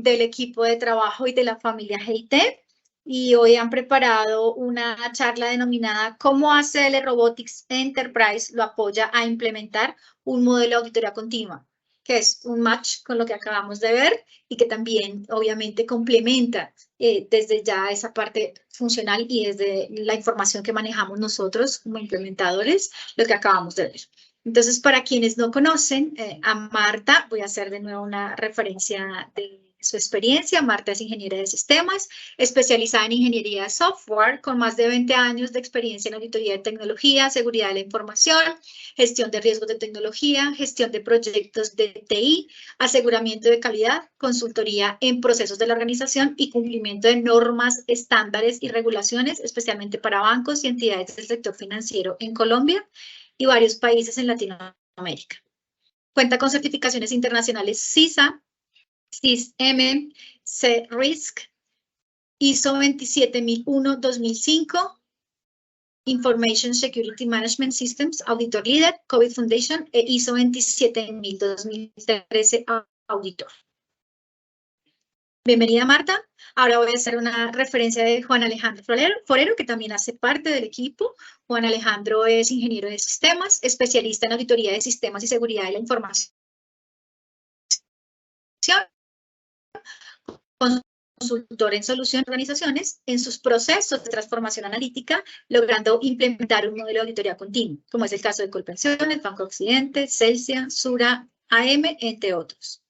del equipo de trabajo y de la familia GIT. Y hoy han preparado una charla denominada ¿Cómo ACL Robotics Enterprise lo apoya a implementar un modelo de auditoría continua? Que es un match con lo que acabamos de ver y que también obviamente complementa desde ya esa parte funcional y desde la información que manejamos nosotros como implementadores, lo que acabamos de ver. Entonces, para quienes no conocen a Marta, voy a hacer de nuevo una referencia de su experiencia. Marta es ingeniera de sistemas, especializada en ingeniería de software, con más de 20 años de experiencia en auditoría de tecnología, seguridad de la información, gestión de riesgos de tecnología, gestión de proyectos de TI, aseguramiento de calidad, consultoría en procesos de la organización y cumplimiento de normas, estándares y regulaciones, especialmente para bancos y entidades del sector financiero en Colombia y varios países en Latinoamérica. Cuenta con certificaciones internacionales CISA, CISM, C-RISC, ISO 27001-2005, Information Security Management Systems, Auditor Líder, COVID Foundation e ISO 27000-2013 Auditor. Bienvenida, Marta. Ahora voy a hacer una referencia de Juan Alejandro Forero, que también hace parte del equipo. Juan Alejandro es ingeniero de sistemas, especialista en auditoría de sistemas y seguridad de la información, consultor en solución de organizaciones en sus procesos de transformación analítica, logrando implementar un modelo de auditoría continua, como es el caso de Colpensiones, Banco Occidente, Celsia, Sura, AM, entre otros.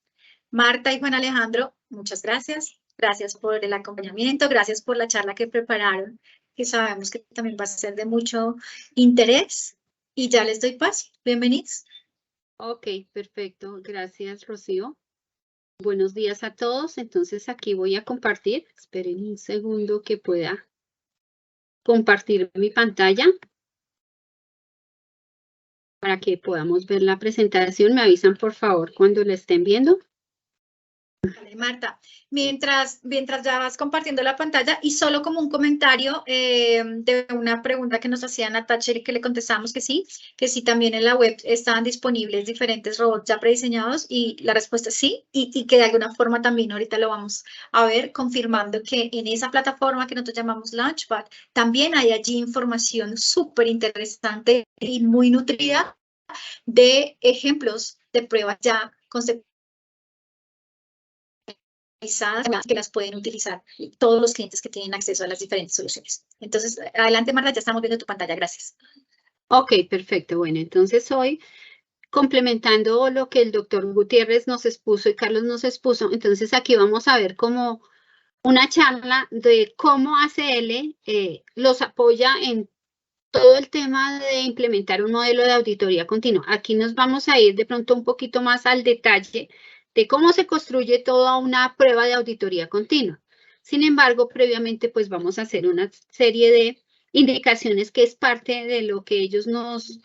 Marta y Juan Alejandro, muchas gracias. Gracias por el acompañamiento, gracias por la charla que prepararon, que sabemos que también va a ser de mucho interés. Y ya les doy paso. Bienvenidos. Ok, perfecto. Gracias, Rocío. Buenos días a todos. Entonces aquí voy a compartir. Esperen un segundo que pueda compartir mi pantalla para que podamos ver la presentación. Me avisan, por favor, cuando la estén viendo. Vale, Marta, mientras ya vas compartiendo la pantalla y solo como un comentario de una pregunta que nos hacía Natacha y que le contestamos que sí también en la web estaban disponibles diferentes robots ya prediseñados y la respuesta es sí y que de alguna forma también ahorita lo vamos a ver confirmando que en esa plataforma que nosotros llamamos Launchpad también hay allí información súper interesante y muy nutrida de ejemplos de pruebas ya conceptuales que las pueden utilizar todos los clientes que tienen acceso a las diferentes soluciones. Entonces, adelante, Marta, ya estamos viendo tu pantalla. Gracias. Ok, perfecto. Bueno, entonces hoy, complementando lo que el doctor Gutiérrez nos expuso y Carlos nos expuso, entonces aquí vamos a ver como una charla de cómo ACL los apoya en todo el tema de implementar un modelo de auditoría continua. Aquí nos vamos a ir de pronto un poquito más al detalle de cómo se construye toda una prueba de auditoría continua. Sin embargo, previamente pues vamos a hacer una serie de indicaciones que es parte de lo que ellos nos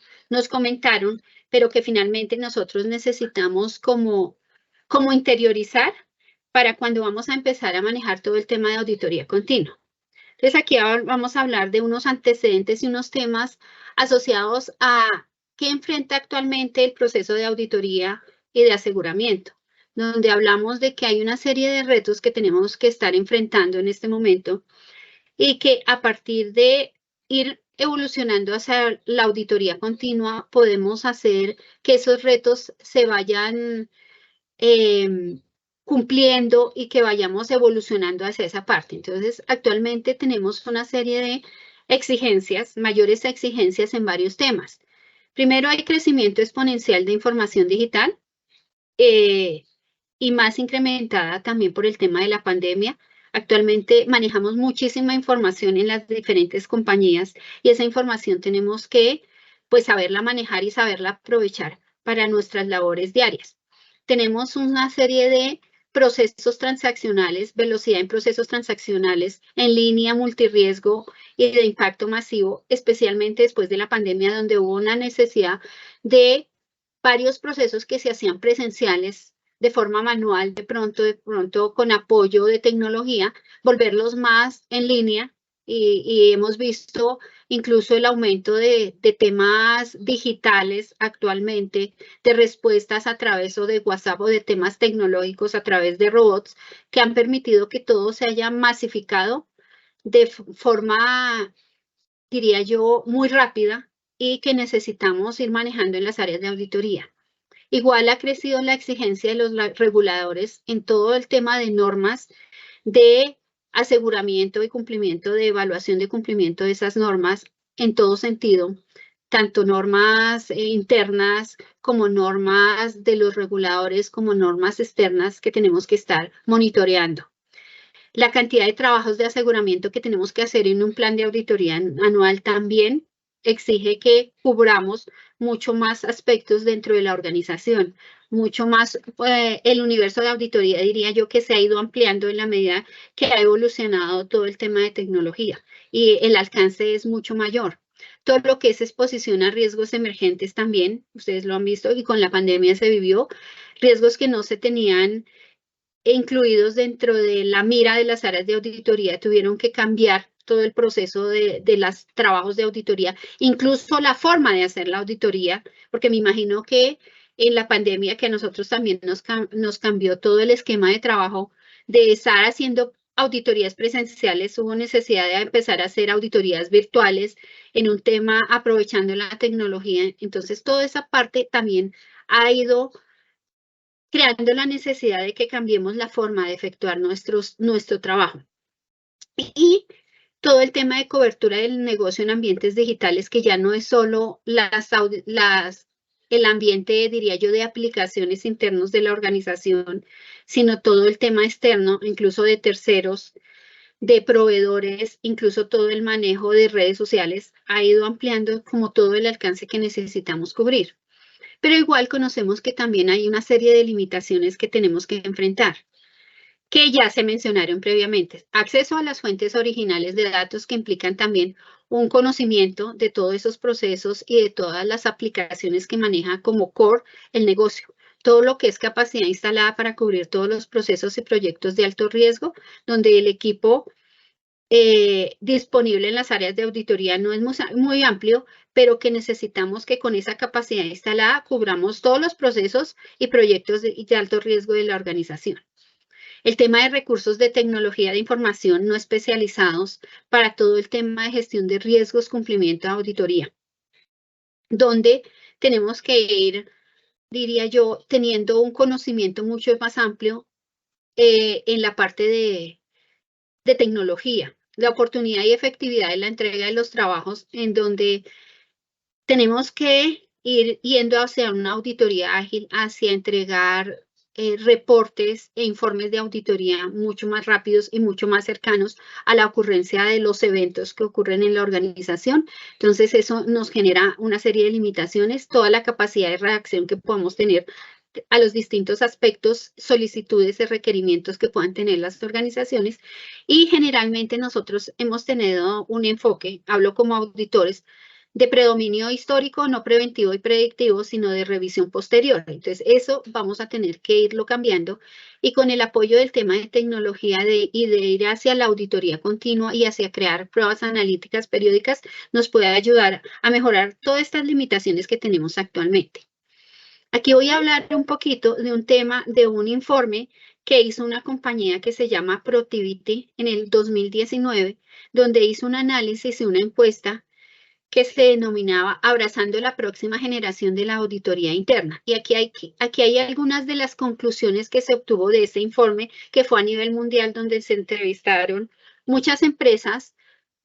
comentaron, pero que finalmente nosotros necesitamos como interiorizar para cuando vamos a empezar a manejar todo el tema de auditoría continua. Entonces aquí vamos a hablar de unos antecedentes y unos temas asociados a qué enfrenta actualmente el proceso de auditoría y de aseguramiento, donde hablamos de que hay una serie de retos que tenemos que estar enfrentando en este momento y que a partir de ir evolucionando hacia la auditoría continua podemos hacer que esos retos se vayan cumpliendo y que vayamos evolucionando hacia esa parte. Entonces, actualmente tenemos una serie de exigencias, mayores exigencias en varios temas. Primero, hay crecimiento exponencial de información digital y más incrementada también por el tema de la pandemia. Actualmente manejamos muchísima información en las diferentes compañías y esa información tenemos que pues saberla manejar y saberla aprovechar para nuestras labores diarias. Tenemos una serie de procesos transaccionales, velocidad en procesos transaccionales en línea, multirriesgo y de impacto masivo, especialmente después de la pandemia, donde hubo una necesidad de varios procesos que se hacían presenciales de forma manual, de pronto con apoyo de tecnología, volverlos más en línea y hemos visto incluso el aumento de temas digitales actualmente, de respuestas a través o de WhatsApp o de temas tecnológicos a través de robots que han permitido que todo se haya masificado de forma, diría yo, muy rápida y que necesitamos ir manejando en las áreas de auditoría. Igual ha crecido la exigencia de los reguladores en todo el tema de normas de aseguramiento y cumplimiento, de evaluación de cumplimiento de esas normas en todo sentido, tanto normas internas como normas de los reguladores, como normas externas que tenemos que estar monitoreando. La cantidad de trabajos de aseguramiento que tenemos que hacer en un plan de auditoría anual también exige que cubramos mucho más aspectos dentro de la organización, mucho más el universo de auditoría, diría yo, que se ha ido ampliando en la medida que ha evolucionado todo el tema de tecnología y el alcance es mucho mayor. Todo lo que es exposición a riesgos emergentes también, ustedes lo han visto, y con la pandemia se vivió, riesgos que no se tenían incluidos dentro de la mira de las áreas de auditoría, tuvieron que cambiar todo el proceso de los trabajos de auditoría, incluso la forma de hacer la auditoría, porque me imagino que en la pandemia que a nosotros también nos cambió todo el esquema de trabajo de estar haciendo auditorías presenciales, hubo necesidad de empezar a hacer auditorías virtuales en un tema aprovechando la tecnología. Entonces, toda esa parte también ha ido creando la necesidad de que cambiemos la forma de efectuar nuestro trabajo. Y todo el tema de cobertura del negocio en ambientes digitales, que ya no es solo el ambiente, diría yo, de aplicaciones internos de la organización, sino todo el tema externo, incluso de terceros, de proveedores, incluso todo el manejo de redes sociales, ha ido ampliando como todo el alcance que necesitamos cubrir. Pero igual conocemos que también hay una serie de limitaciones que tenemos que enfrentar, que ya se mencionaron previamente. Acceso a las fuentes originales de datos que implican también un conocimiento de todos esos procesos y de todas las aplicaciones que maneja como core el negocio. Todo lo que es capacidad instalada para cubrir todos los procesos y proyectos de alto riesgo, donde el equipo disponible en las áreas de auditoría no es muy amplio, pero que necesitamos que con esa capacidad instalada cubramos todos los procesos y proyectos de alto riesgo de la organización. El tema de recursos de tecnología de información no especializados para todo el tema de gestión de riesgos, cumplimiento de auditoría, donde tenemos que ir, diría yo, teniendo un conocimiento mucho más amplio en la parte de tecnología, la oportunidad y efectividad de la entrega de los trabajos, en donde tenemos que ir yendo hacia una auditoría ágil, hacia entregar reportes e informes de auditoría mucho más rápidos y mucho más cercanos a la ocurrencia de los eventos que ocurren en la organización. Entonces, eso nos genera una serie de limitaciones, toda la capacidad de reacción que podemos tener a los distintos aspectos, solicitudes y requerimientos que puedan tener las organizaciones. Y generalmente nosotros hemos tenido un enfoque, hablo como auditores, de predominio histórico, no preventivo y predictivo, sino de revisión posterior. Entonces, eso vamos a tener que irlo cambiando y con el apoyo del tema de tecnología y de ir hacia la auditoría continua y hacia crear pruebas analíticas periódicas, nos puede ayudar a mejorar todas estas limitaciones que tenemos actualmente. Aquí voy a hablar un poquito de un tema, de un informe que hizo una compañía que se llama Protiviti en el 2019, donde hizo un análisis y una encuesta que se denominaba Abrazando la próxima generación de la auditoría interna. Y aquí hay algunas de las conclusiones que se obtuvo de ese informe, que fue a nivel mundial, donde se entrevistaron muchas empresas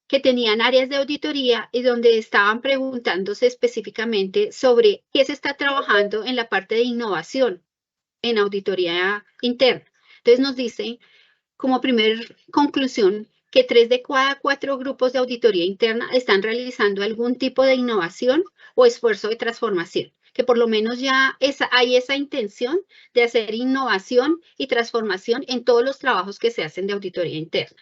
que tenían áreas de auditoría y donde estaban preguntándose específicamente sobre qué se está trabajando en la parte de innovación en auditoría interna. Entonces nos dice, como primer conclusión, que 3 de cada 4 grupos de auditoría interna están realizando algún tipo de innovación o esfuerzo de transformación, que por lo menos ya hay esa intención de hacer innovación y transformación en todos los trabajos que se hacen de auditoría interna.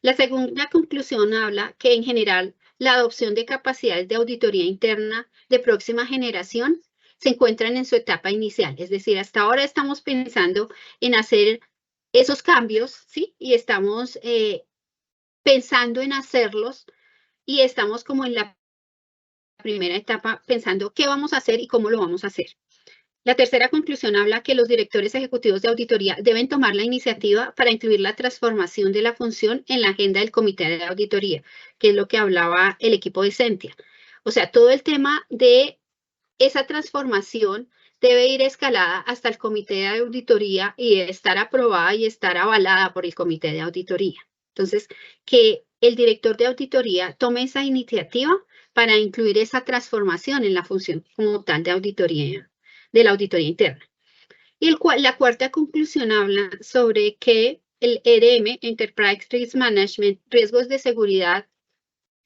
La segunda conclusión habla que en general la adopción de capacidades de auditoría interna de próxima generación se encuentran en su etapa inicial, es decir, hasta ahora estamos pensando en hacer esos cambios, ¿sí? Y estamos pensando en hacerlos y estamos como en la primera etapa pensando qué vamos a hacer y cómo lo vamos a hacer. La tercera conclusión habla que los directores ejecutivos de auditoría deben tomar la iniciativa para incluir la transformación de la función en la agenda del comité de auditoría, que es lo que hablaba el equipo de Sentia. O sea, todo el tema de esa transformación debe ir escalada hasta el comité de auditoría y estar aprobada y estar avalada por el comité de auditoría. Entonces, que el director de auditoría tome esa iniciativa para incluir esa transformación en la función como tal de auditoría, de la auditoría interna. Y la cuarta conclusión habla sobre que el ERM, Enterprise Risk Management, riesgos de seguridad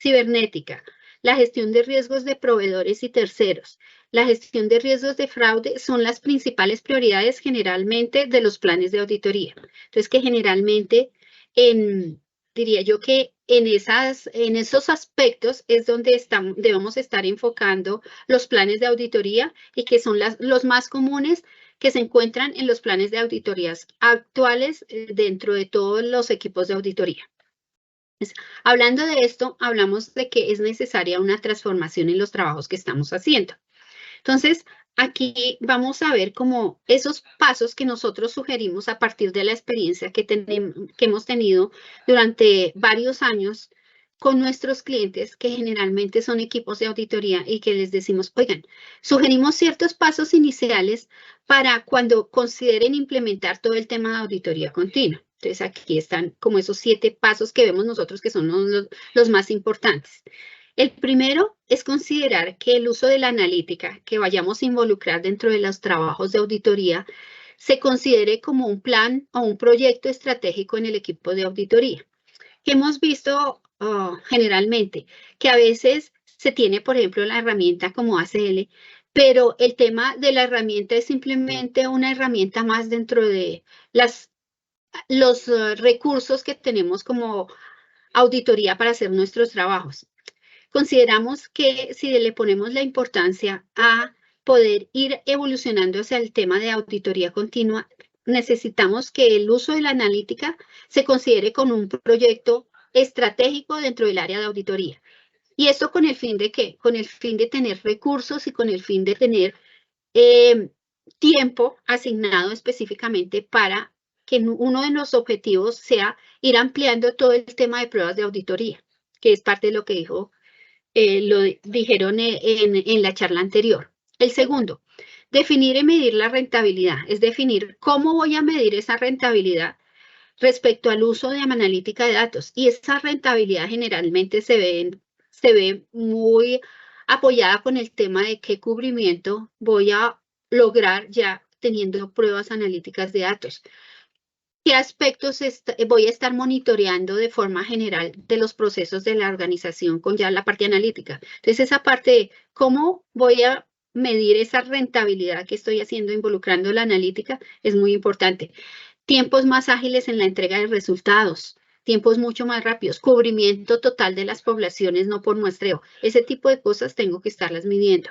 cibernética, la gestión de riesgos de proveedores y terceros, la gestión de riesgos de fraude son las principales prioridades generalmente de los planes de auditoría. Entonces, que generalmente, diría yo que en esos aspectos es donde debemos estar enfocando los planes de auditoría y que son los más comunes que se encuentran en los planes de auditorías actuales dentro de todos los equipos de auditoría. Hablando de esto, hablamos de que es necesaria una transformación en los trabajos que estamos haciendo. Entonces, aquí vamos a ver como esos pasos que nosotros sugerimos a partir de la experiencia que hemos tenido durante varios años con nuestros clientes, que generalmente son equipos de auditoría y que les decimos, oigan, sugerimos ciertos pasos iniciales para cuando consideren implementar todo el tema de auditoría continua. Entonces, aquí están como esos 7 pasos que vemos nosotros que son los más importantes. El primero es considerar que el uso de la analítica que vayamos a involucrar dentro de los trabajos de auditoría se considere como un plan o un proyecto estratégico en el equipo de auditoría. Que hemos visto generalmente que a veces se tiene, por ejemplo, la herramienta como ACL, pero el tema de la herramienta es simplemente una herramienta más dentro de los recursos que tenemos como auditoría para hacer nuestros trabajos. Consideramos que si le ponemos la importancia a poder ir evolucionando hacia el tema de auditoría continua, necesitamos que el uso de la analítica se considere como un proyecto estratégico dentro del área de auditoría. ¿Y esto con el fin de qué? Con el fin de tener recursos y con el fin de tener tiempo asignado específicamente para que uno de los objetivos sea ir ampliando todo el tema de pruebas de auditoría, que es parte de lo que lo dijeron en la charla anterior. El segundo, definir y medir la rentabilidad, es definir cómo voy a medir esa rentabilidad respecto al uso de analítica de datos. Y esa rentabilidad generalmente se ve muy apoyada con el tema de qué cubrimiento voy a lograr ya teniendo pruebas analíticas de datos. ¿Qué aspectos voy a estar monitoreando de forma general de los procesos de la organización con ya la parte analítica? Entonces, esa parte de cómo voy a medir esa rentabilidad que estoy haciendo involucrando la analítica es muy importante. Tiempos más ágiles en la entrega de resultados, tiempos mucho más rápidos, cubrimiento total de las poblaciones, no por muestreo. Ese tipo de cosas tengo que estarlas midiendo.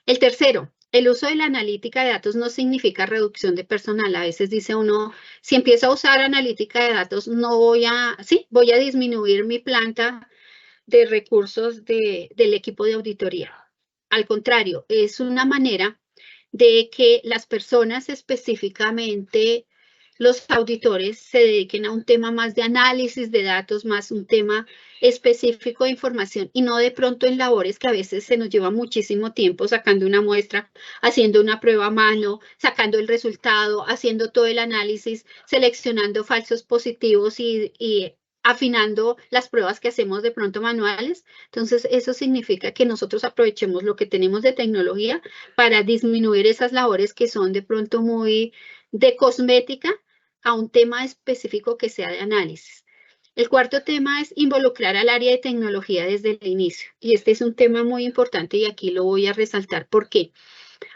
El tercero, el uso de la analítica de datos no significa reducción de personal. A veces dice uno, si empiezo a usar analítica de datos, voy a disminuir mi planta de recursos del equipo de auditoría. Al contrario, es una manera de que las personas específicamente, los auditores, se dediquen a un tema más de análisis de datos, más un tema específico de información y no de pronto en labores que a veces se nos lleva muchísimo tiempo sacando una muestra, haciendo una prueba a mano, sacando el resultado, haciendo todo el análisis, seleccionando falsos positivos y afinando las pruebas que hacemos de pronto manuales. Entonces, eso significa que nosotros aprovechemos lo que tenemos de tecnología para disminuir esas labores que son de pronto muy de cosmética a un tema específico que sea de análisis. El cuarto tema es involucrar al área de tecnología desde el inicio. Y este es un tema muy importante y aquí lo voy a resaltar porque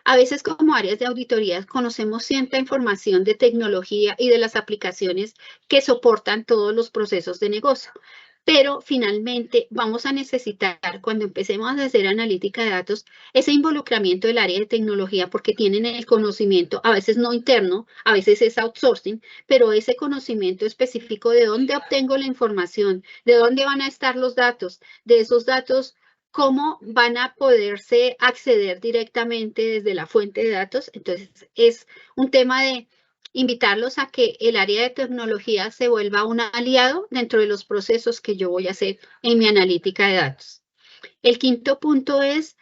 a veces como áreas de auditoría conocemos cierta información de tecnología y de las aplicaciones que soportan todos los procesos de negocio. pero finalmente vamos a necesitar, cuando empecemos a hacer analítica de datos, ese involucramiento del área de tecnología, porque tienen el conocimiento, a veces no interno, a veces es outsourcing, pero ese conocimiento específico de dónde obtengo la información, de dónde van a estar los datos, de esos datos, cómo van a poderse acceder directamente desde la fuente de datos. Entonces, es un tema de invitarlos a que el área de tecnología se vuelva un aliado dentro de los procesos que yo voy a hacer en mi analítica de datos. El quinto punto es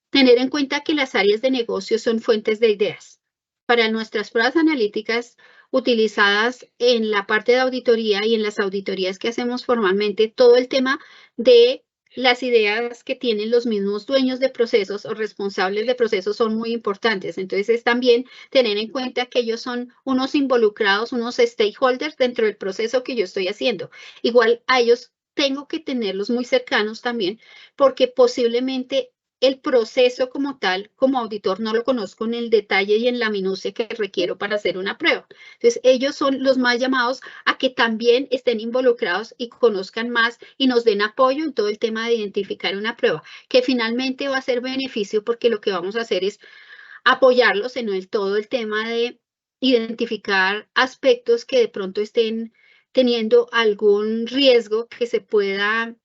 tener en cuenta que las áreas de negocio son fuentes de ideas. Para nuestras pruebas analíticas utilizadas en la parte de auditoría y en las auditorías que hacemos formalmente, todo el tema de las ideas que tienen los mismos dueños de procesos o responsables de procesos son muy importantes. Entonces, es también tener en cuenta que ellos son unos involucrados, unos stakeholders dentro del proceso que yo estoy haciendo. Igual a ellos tengo que tenerlos muy cercanos también, porque posiblemente el proceso como tal, como auditor, no lo conozco en el detalle y en la minucia que requiero para hacer una prueba. Entonces, ellos son los más llamados a que también estén involucrados y conozcan más y nos den apoyo en todo el tema de identificar una prueba, que finalmente va a ser beneficio porque lo que vamos a hacer es apoyarlos en todo el tema de identificar aspectos que de pronto estén teniendo algún riesgo que se pueda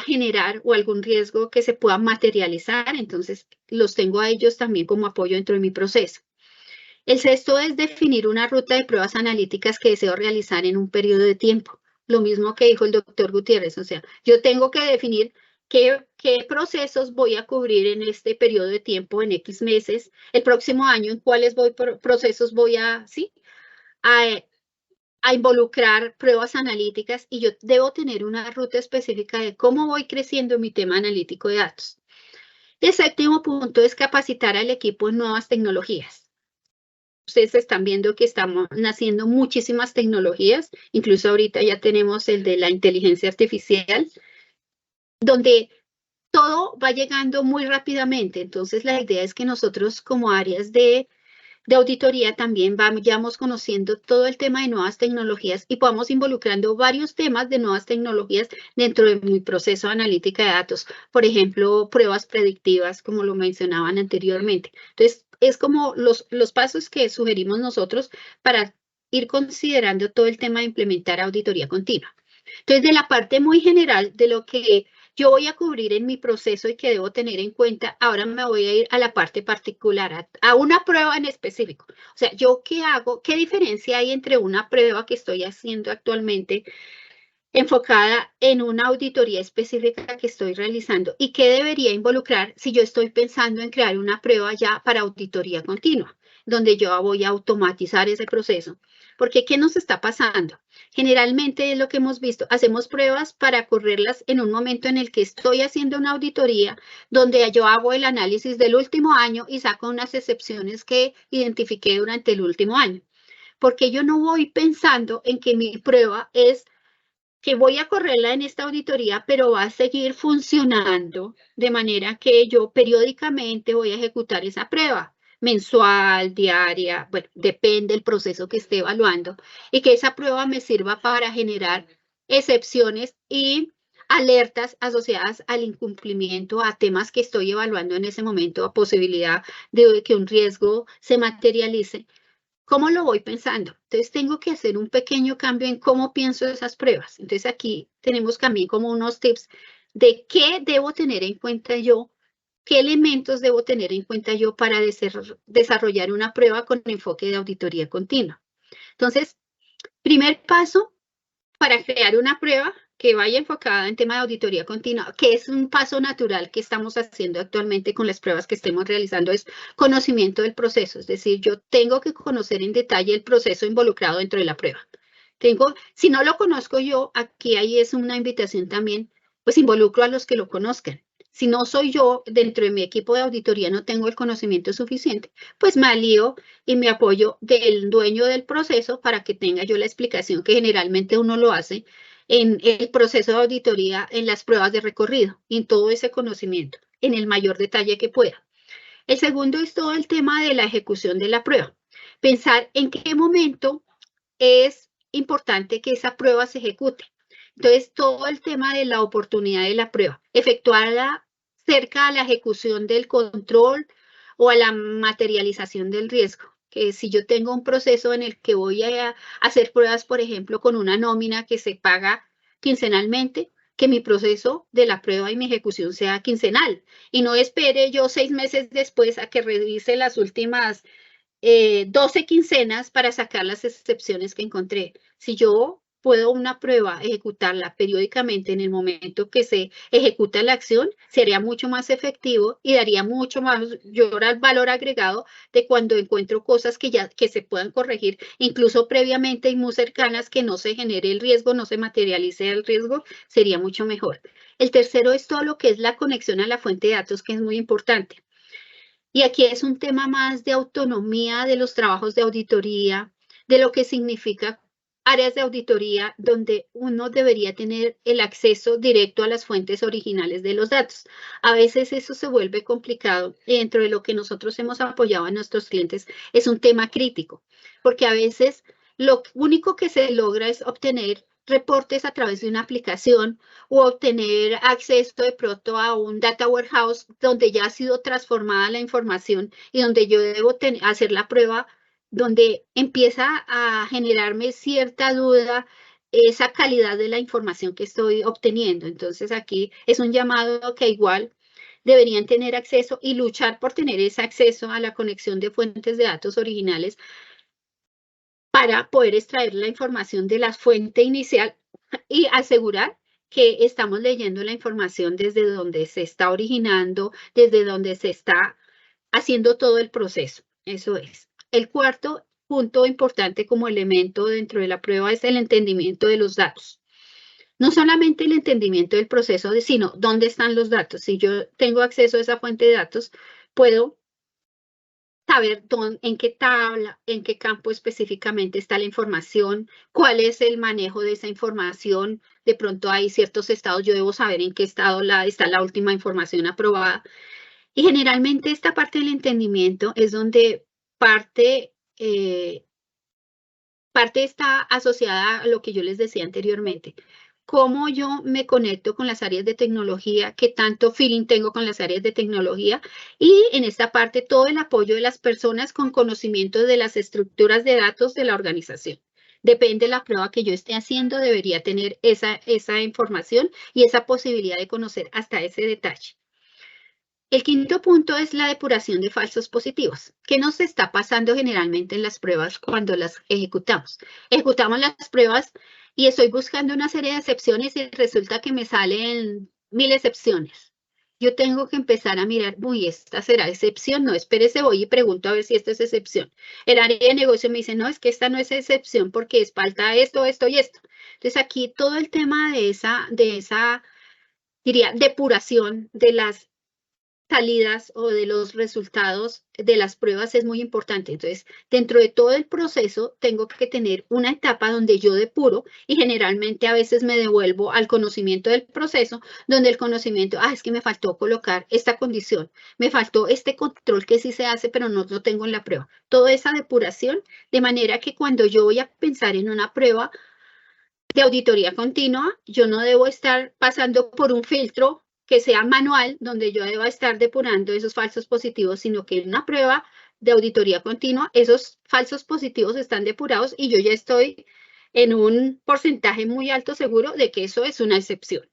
generar o algún riesgo que se pueda materializar. Entonces, los tengo a ellos también como apoyo dentro de mi proceso. El sexto es definir una ruta de pruebas analíticas que deseo realizar en un periodo de tiempo. Lo mismo que dijo el doctor Gutiérrez, o sea, yo tengo que definir qué procesos voy a cubrir en este periodo de tiempo, en X meses, el próximo año, en cuáles procesos voy a involucrar pruebas analíticas, y yo debo tener una ruta específica de cómo voy creciendo mi tema analítico de datos. El séptimo punto es capacitar al equipo en nuevas tecnologías. Ustedes están viendo que estamos naciendo muchísimas tecnologías, incluso ahorita ya tenemos el de la inteligencia artificial, donde todo va llegando muy rápidamente. Entonces, la idea es que nosotros como áreas de auditoría también vayamos conociendo todo el tema de nuevas tecnologías y podamos involucrando varios temas de nuevas tecnologías dentro de mi proceso de analítica de datos. Por ejemplo, pruebas predictivas, como lo mencionaban anteriormente. Entonces, es como los pasos que sugerimos nosotros para ir considerando todo el tema de implementar auditoría continua. Entonces, de la parte muy general de lo que yo voy a cubrir en mi proceso y que debo tener en cuenta, ahora me voy a ir a la parte particular, a una prueba en específico. O sea, ¿yo qué hago? ¿Qué diferencia hay entre una prueba que estoy haciendo actualmente enfocada en una auditoría específica que estoy realizando y qué debería involucrar si yo estoy pensando en crear una prueba ya para auditoría continua, donde yo voy a automatizar ese proceso? Porque, ¿qué nos está pasando? Generalmente es lo que hemos visto, hacemos pruebas para correrlas en un momento en el que estoy haciendo una auditoría, donde yo hago el análisis del último año y saco unas excepciones que identifiqué durante el último año. Porque yo no voy pensando en que mi prueba es que voy a correrla en esta auditoría, pero va a seguir funcionando de manera que yo periódicamente voy a ejecutar esa prueba, mensual, diaria, bueno, depende del proceso que esté evaluando, y que esa prueba me sirva para generar excepciones y alertas asociadas al incumplimiento, a temas que estoy evaluando en ese momento, a posibilidad de que un riesgo se materialice. ¿Cómo lo voy pensando? Entonces, tengo que hacer un pequeño cambio en cómo pienso esas pruebas. Entonces, aquí tenemos también como unos tips de qué debo tener en cuenta yo, qué elementos debo tener en cuenta yo para desarrollar una prueba con enfoque de auditoría continua. Entonces, primer paso para crear una prueba que vaya enfocada en tema de auditoría continua, que es un paso natural que estamos haciendo actualmente con las pruebas que estemos realizando, es conocimiento del proceso. Es decir, yo tengo que conocer en detalle el proceso involucrado dentro de la prueba. Si no lo conozco yo, aquí ahí es una invitación también, pues involucro a los que lo conozcan. Si no soy yo, dentro de mi equipo de auditoría no tengo el conocimiento suficiente, pues me alío y me apoyo del dueño del proceso para que tenga yo la explicación que generalmente uno lo hace en el proceso de auditoría, en las pruebas de recorrido, y en todo ese conocimiento, en el mayor detalle que pueda. El segundo es todo el tema de la ejecución de la prueba. Pensar en qué momento es importante que esa prueba se ejecute. Entonces, todo el tema de la oportunidad de la prueba, efectuarla cerca a la ejecución del control o a la materialización del riesgo. Que si yo tengo un proceso en el que voy a hacer pruebas, por ejemplo, con una nómina que se paga quincenalmente, que mi proceso de la prueba y mi ejecución sea quincenal y no espere yo 6 meses después a que revise las últimas 12 quincenas para sacar las excepciones que encontré. Si yo puedo una prueba ejecutarla periódicamente en el momento que se ejecuta la acción, sería mucho más efectivo y daría mucho mayor valor agregado de cuando encuentro cosas que se puedan corregir, incluso previamente y muy cercanas, que no se genere el riesgo, no se materialice el riesgo, sería mucho mejor. El tercero es todo lo que es la conexión a la fuente de datos, que es muy importante. Y aquí es un tema más de autonomía de los trabajos de auditoría, de lo que significa áreas de auditoría donde uno debería tener el acceso directo a las fuentes originales de los datos. A veces eso se vuelve complicado y dentro de lo que nosotros hemos apoyado a nuestros clientes es un tema crítico, porque a veces lo único que se logra es obtener reportes a través de una aplicación o obtener acceso de pronto a un data warehouse donde ya ha sido transformada la información y donde yo debo hacer la prueba, donde empieza a generarme cierta duda esa calidad de la información que estoy obteniendo. Entonces aquí es un llamado que igual deberían tener acceso y luchar por tener ese acceso a la conexión de fuentes de datos originales para poder extraer la información de la fuente inicial y asegurar que estamos leyendo la información desde donde se está originando, desde donde se está haciendo todo el proceso. Eso es. El cuarto punto importante como elemento dentro de la prueba es el entendimiento de los datos. No solamente el entendimiento del proceso, sino dónde están los datos. Si yo tengo acceso a esa fuente de datos, puedo saber en qué tabla, en qué campo específicamente está la información, cuál es el manejo de esa información. De pronto hay ciertos estados, yo debo saber en qué estado está la última información aprobada. Y generalmente esta parte del entendimiento es donde parte está asociada a lo que yo les decía anteriormente. Cómo yo me conecto con las áreas de tecnología, qué tanto feeling tengo con las áreas de tecnología y en esta parte todo el apoyo de las personas con conocimiento de las estructuras de datos de la organización. Depende de la prueba que yo esté haciendo, debería tener esa información y esa posibilidad de conocer hasta ese detalle. El quinto punto es la depuración de falsos positivos. ¿Qué nos está pasando generalmente en las pruebas cuando las ejecutamos? Ejecutamos las pruebas y estoy buscando una serie de excepciones y resulta que me salen 1000 excepciones. Yo tengo que empezar a mirar, uy, ¿esta será excepción? No, espérese, voy y pregunto a ver si esta es excepción. El área de negocio me dice, no, es que esta no es excepción porque es falta esto, esto y esto. Entonces aquí todo el tema de esa diría, depuración de las salidas o de los resultados de las pruebas es muy importante. Entonces, dentro de todo el proceso, tengo que tener una etapa donde yo depuro y generalmente a veces me devuelvo al conocimiento del proceso, donde el conocimiento, es que me faltó colocar esta condición, me faltó este control que sí se hace, pero no lo tengo en la prueba. Toda esa depuración, de manera que cuando yo voy a pensar en una prueba de auditoría continua, yo no debo estar pasando por un filtro que sea manual, donde yo deba estar depurando esos falsos positivos, sino que en una prueba de auditoría continua, esos falsos positivos están depurados y yo ya estoy en un porcentaje muy alto seguro de que eso es una excepción.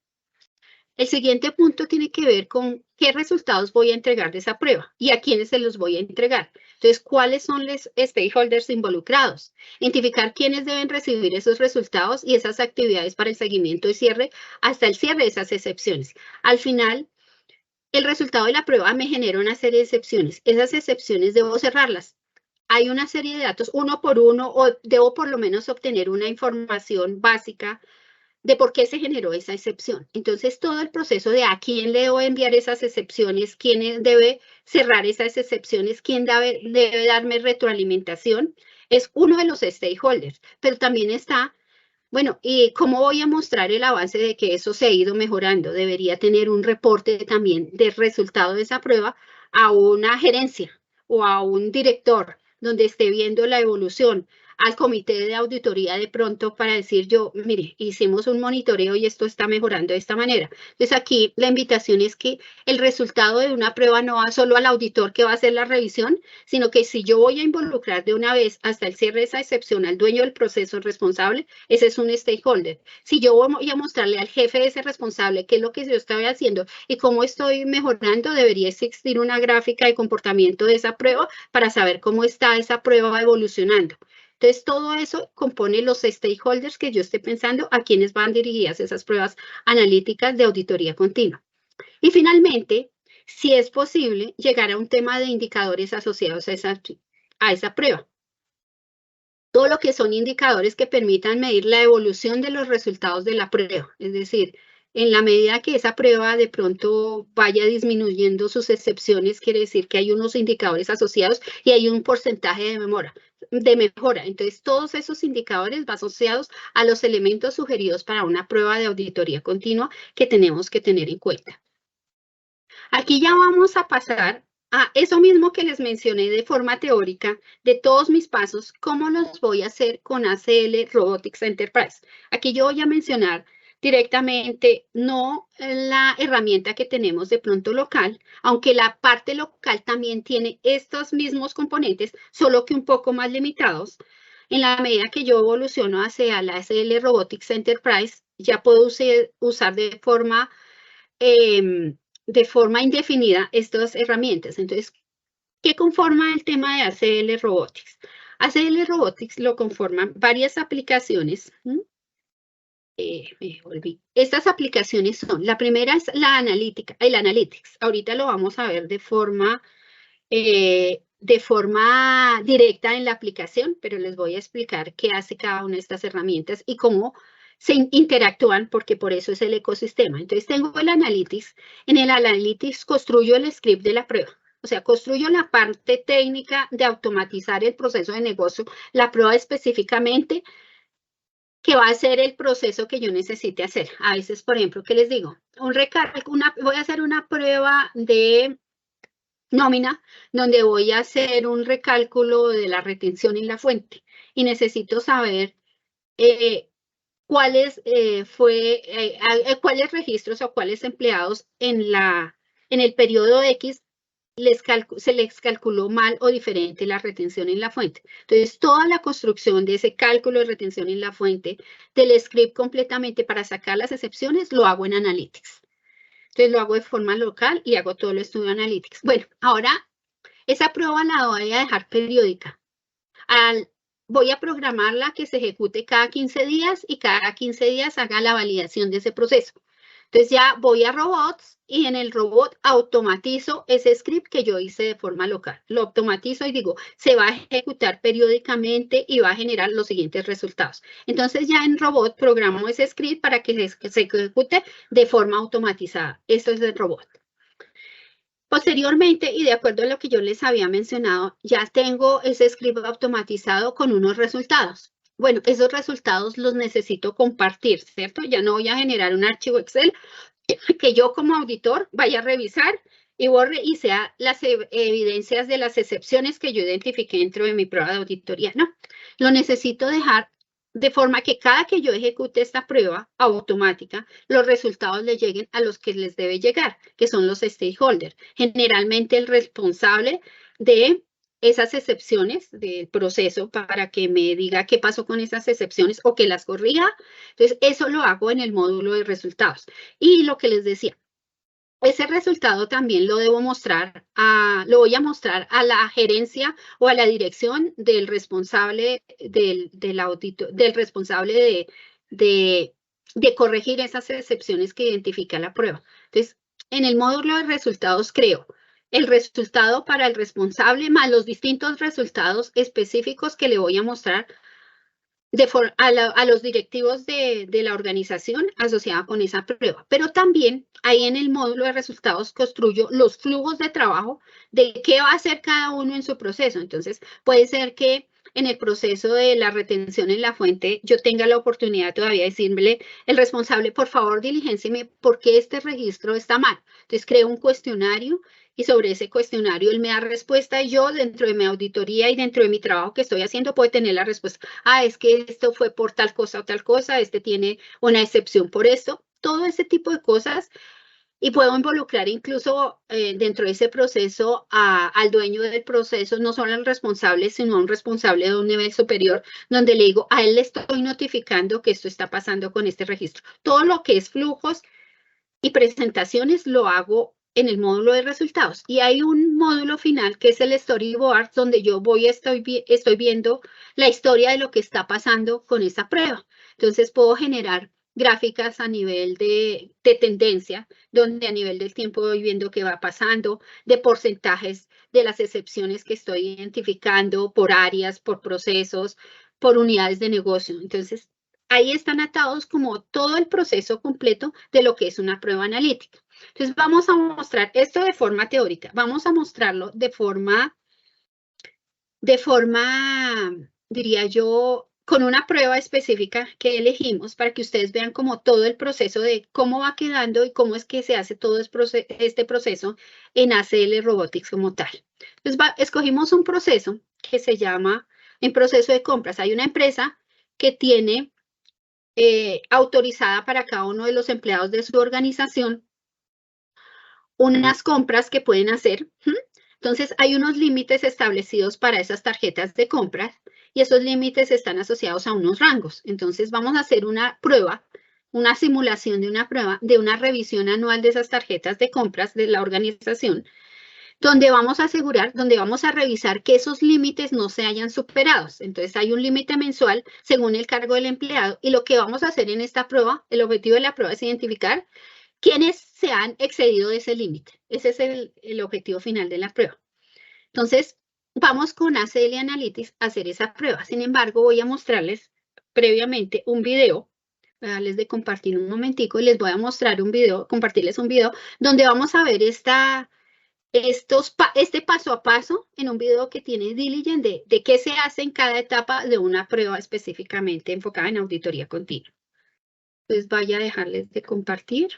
El siguiente punto tiene que ver con qué resultados voy a entregar de esa prueba y a quiénes se los voy a entregar. Entonces, ¿cuáles son los stakeholders involucrados? Identificar quiénes deben recibir esos resultados y esas actividades para el seguimiento y cierre hasta el cierre de esas excepciones. Al final, el resultado de la prueba me genera una serie de excepciones. Esas excepciones debo cerrarlas. Hay una serie de datos uno por uno o debo por lo menos obtener una información básica de por qué se generó esa excepción. Entonces, todo el proceso de a quién le debo enviar esas excepciones, quién debe cerrar esas excepciones, quién debe darme retroalimentación, es uno de los stakeholders, pero también está, bueno, ¿y cómo voy a mostrar el avance de que eso se ha ido mejorando? Debería tener un reporte también del resultado de esa prueba a una gerencia o a un director donde esté viendo la evolución. al comité de auditoría de pronto para decir yo, mire, hicimos un monitoreo y esto está mejorando de esta manera. Entonces aquí la invitación es que el resultado de una prueba no va solo al auditor que va a hacer la revisión, sino que si yo voy a involucrar de una vez hasta el cierre de esa excepción al dueño del proceso responsable, ese es un stakeholder. Si yo voy a mostrarle al jefe de ese responsable qué es lo que yo estoy haciendo y cómo estoy mejorando, debería existir una gráfica de comportamiento de esa prueba para saber cómo está esa prueba evolucionando. Entonces, todo eso compone los stakeholders que yo esté pensando a quienes van dirigidas esas pruebas analíticas de auditoría continua. Y finalmente, si es posible, llegar a un tema de indicadores asociados a esa prueba. Todo lo que son indicadores que permitan medir la evolución de los resultados de la prueba. Es decir, en la medida que esa prueba de pronto vaya disminuyendo sus excepciones, quiere decir que hay unos indicadores asociados y hay un porcentaje de mejora. Entonces, todos esos indicadores van asociados a los elementos sugeridos para una prueba de auditoría continua que tenemos que tener en cuenta. Aquí ya vamos a pasar a eso mismo que les mencioné de forma teórica, de todos mis pasos, cómo los voy a hacer con ACL Robotics Enterprise. Aquí yo voy a mencionar directamente, no la herramienta que tenemos de pronto local, aunque la parte local también tiene estos mismos componentes, solo que un poco más limitados. En la medida que yo evoluciono hacia la ACL Robotics Enterprise, ya puedo usar de forma indefinida estas herramientas. Entonces, ¿qué conforma el tema de ACL Robotics? ACL Robotics lo conforman varias aplicaciones. Me volví. Estas aplicaciones son, la primera es la analítica, el Analytics. Ahorita lo vamos a ver de forma directa en la aplicación, pero les voy a explicar qué hace cada una de estas herramientas y cómo se interactúan, porque por eso es el ecosistema. Entonces tengo el Analytics. En el Analytics construyo el script de la prueba. O sea, construyo la parte técnica de automatizar el proceso de negocio, la prueba específicamente, que va a ser el proceso que yo necesite hacer. A veces, por ejemplo, ¿qué les digo? Voy a hacer una prueba de nómina, donde voy a hacer un recálculo de la retención en la fuente y necesito saber cuáles registros o cuáles empleados en el periodo X se les calculó mal o diferente la retención en la fuente. Entonces, toda la construcción de ese cálculo de retención en la fuente del script completamente para sacar las excepciones lo hago en Analytics. Entonces, lo hago de forma local y hago todo el estudio Analytics. Bueno, ahora esa prueba la voy a dejar periódica. Voy a programarla que se ejecute cada 15 días y cada 15 días haga la validación de ese proceso. Entonces ya voy a robots y en el robot automatizo ese script que yo hice de forma local. Lo automatizo y digo, se va a ejecutar periódicamente y va a generar los siguientes resultados. Entonces ya en robot programo ese script para que se ejecute de forma automatizada. Esto es el robot. Posteriormente, y de acuerdo a lo que yo les había mencionado, ya tengo ese script automatizado con unos resultados. Bueno, esos resultados los necesito compartir, ¿cierto? Ya no voy a generar un archivo Excel que yo como auditor vaya a revisar y borre y sea las evidencias de las excepciones que yo identifiqué dentro de mi prueba de auditoría. No, lo necesito dejar de forma que cada que yo ejecute esta prueba automática, los resultados le lleguen a los que les debe llegar, que son los stakeholders. Generalmente el responsable de esas excepciones del proceso para que me diga qué pasó con esas excepciones o que las corrija. Entonces, eso lo hago en el módulo de resultados. Y lo que les decía, ese resultado también lo voy a mostrar a la gerencia o a la dirección del responsable del audito, del responsable de corregir esas excepciones que identifica la prueba. Entonces, en el módulo de resultados creo el resultado para el responsable más los distintos resultados específicos que le voy a mostrar a los directivos de la organización asociada con esa prueba. Pero también ahí en el módulo de resultados construyo los flujos de trabajo de qué va a hacer cada uno en su proceso. Entonces, puede ser que en el proceso de la retención en la fuente, yo tenga la oportunidad todavía de decirle, el responsable, por favor, diligéncieme por qué este registro está mal. Entonces, creo un cuestionario y sobre ese cuestionario él me da respuesta y yo dentro de mi auditoría y dentro de mi trabajo que estoy haciendo puedo tener la respuesta. Ah, es que esto fue por tal cosa o tal cosa, este tiene una excepción por esto. Todo ese tipo de cosas. Y puedo involucrar incluso dentro de ese proceso al dueño del proceso, no solo al responsable, sino a un responsable de un nivel superior, donde le digo, a él le estoy notificando que esto está pasando con este registro. Todo lo que es flujos y presentaciones lo hago en el módulo de resultados. Y hay un módulo final que es el storyboard, donde yo estoy viendo la historia de lo que está pasando con esa prueba. Entonces puedo generar gráficas a nivel de tendencia, donde a nivel del tiempo voy viendo qué va pasando, de porcentajes de las excepciones que estoy identificando por áreas, por procesos, por unidades de negocio. Entonces, ahí están atados como todo el proceso completo de lo que es una prueba analítica. Entonces, vamos a mostrar esto de forma teórica. Vamos a mostrarlo de forma, diría yo, con una prueba específica que elegimos para que ustedes vean como todo el proceso de cómo va quedando y cómo es que se hace todo este proceso en ACL Robotics como tal. Entonces, escogimos un proceso que se llama, en proceso de compras. Hay una empresa que tiene autorizada para cada uno de los empleados de su organización unas compras que pueden hacer. Entonces, hay unos límites establecidos para esas tarjetas de compras y esos límites están asociados a unos rangos. Entonces, vamos a hacer una prueba, una simulación de una prueba de una revisión anual de esas tarjetas de compras de la organización, donde vamos a revisar que esos límites no se hayan superado. Entonces, hay un límite mensual según el cargo del empleado y lo que vamos a hacer en esta prueba, el objetivo de la prueba es identificar quiénes se han excedido de ese límite. Ese es el objetivo final de la prueba. Entonces, vamos con ACL Analytics a hacer esa prueba. Sin embargo, voy a mostrarles previamente un video. Voy a darles de compartir un momentico y les voy a mostrar un video, compartirles un video donde vamos a ver este paso a paso en un video que tiene Diligent de qué se hace en cada etapa de una prueba específicamente enfocada en auditoría continua. Entonces, vaya a dejarles de compartir.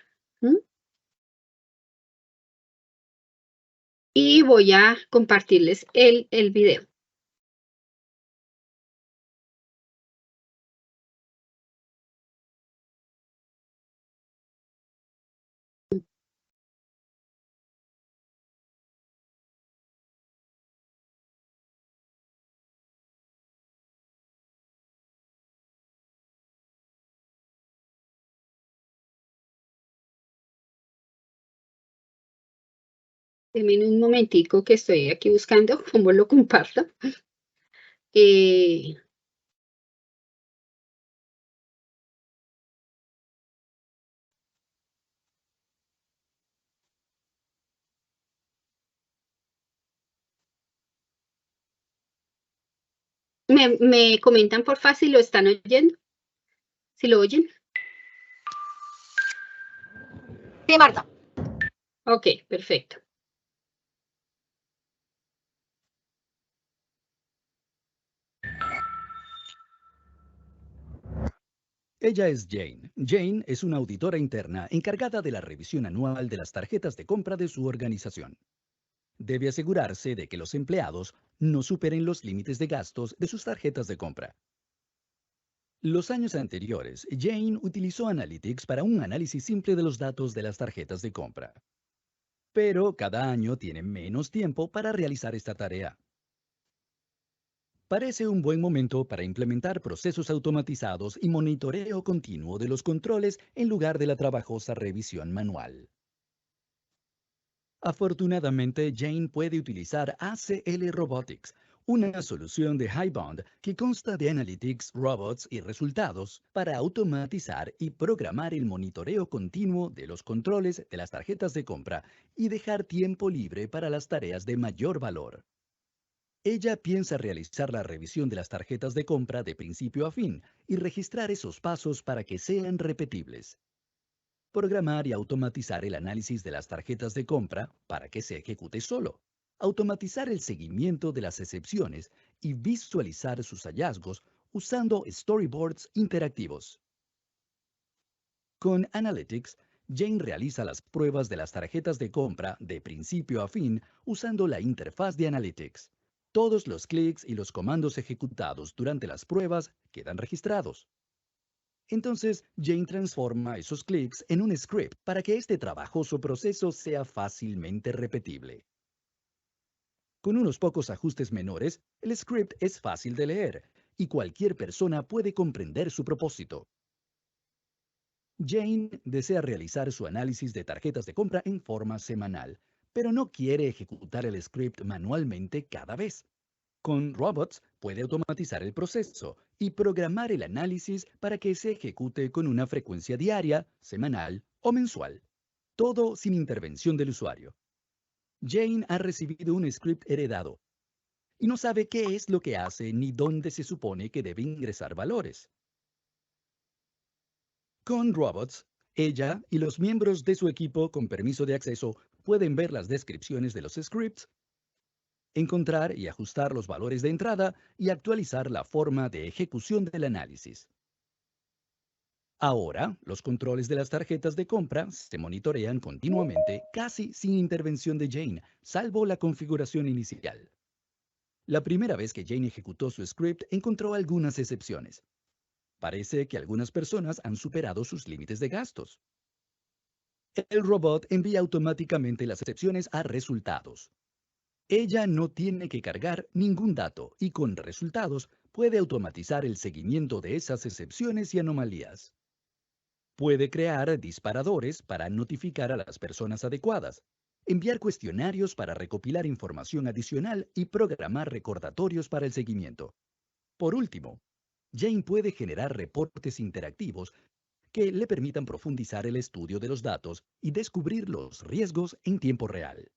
Y voy a compartirles el video. Denme un momentico que estoy aquí buscando cómo lo comparto. ¿Me comentan porfa si lo están oyendo? ¿Si lo oyen? Sí, Marta. Ok, perfecto. Ella es Jane. Jane es una auditora interna encargada de la revisión anual de las tarjetas de compra de su organización. Debe asegurarse de que los empleados no superen los límites de gastos de sus tarjetas de compra. Los años anteriores, Jane utilizó Analytics para un análisis simple de los datos de las tarjetas de compra. Pero cada año tiene menos tiempo para realizar esta tarea. Parece un buen momento para implementar procesos automatizados y monitoreo continuo de los controles en lugar de la trabajosa revisión manual. Afortunadamente, Jane puede utilizar ACL Robotics, una solución de HighBond que consta de Analytics, Robots y resultados para automatizar y programar el monitoreo continuo de los controles de las tarjetas de compra y dejar tiempo libre para las tareas de mayor valor. Ella piensa realizar la revisión de las tarjetas de compra de principio a fin y registrar esos pasos para que sean repetibles. Programar y automatizar el análisis de las tarjetas de compra para que se ejecute solo. automatizar el seguimiento de las excepciones y visualizar sus hallazgos usando storyboards interactivos. Con Analytics, Jane realiza las pruebas de las tarjetas de compra de principio a fin usando la interfaz de Analytics. Todos los clics y los comandos ejecutados durante las pruebas quedan registrados. Entonces, Jane transforma esos clics en un script para que este trabajoso proceso sea fácilmente repetible. Con unos pocos ajustes menores, el script es fácil de leer y cualquier persona puede comprender su propósito. Jane desea realizar su análisis de tarjetas de compra en forma semanal, pero no quiere ejecutar el script manualmente cada vez. Con Robots puede automatizar el proceso y programar el análisis para que se ejecute con una frecuencia diaria, semanal o mensual. Todo sin intervención del usuario. Jane ha recibido un script heredado y no sabe qué es lo que hace ni dónde se supone que debe ingresar valores. Con Robots, ella y los miembros de su equipo con permiso de acceso pueden ver las descripciones de los scripts, encontrar y ajustar los valores de entrada y actualizar la forma de ejecución del análisis. Ahora, los controles de las tarjetas de compra se monitorean continuamente, casi sin intervención de Jane, salvo la configuración inicial. La primera vez que Jane ejecutó su script, encontró algunas excepciones. Parece que algunas personas han superado sus límites de gastos. El robot envía automáticamente las excepciones a resultados. Ella no tiene que cargar ningún dato y con resultados puede automatizar el seguimiento de esas excepciones y anomalías. Puede crear disparadores para notificar a las personas adecuadas, enviar cuestionarios para recopilar información adicional y programar recordatorios para el seguimiento. Por último, Jane puede generar reportes interactivos que le permitan profundizar el estudio de los datos y descubrir los riesgos en tiempo real.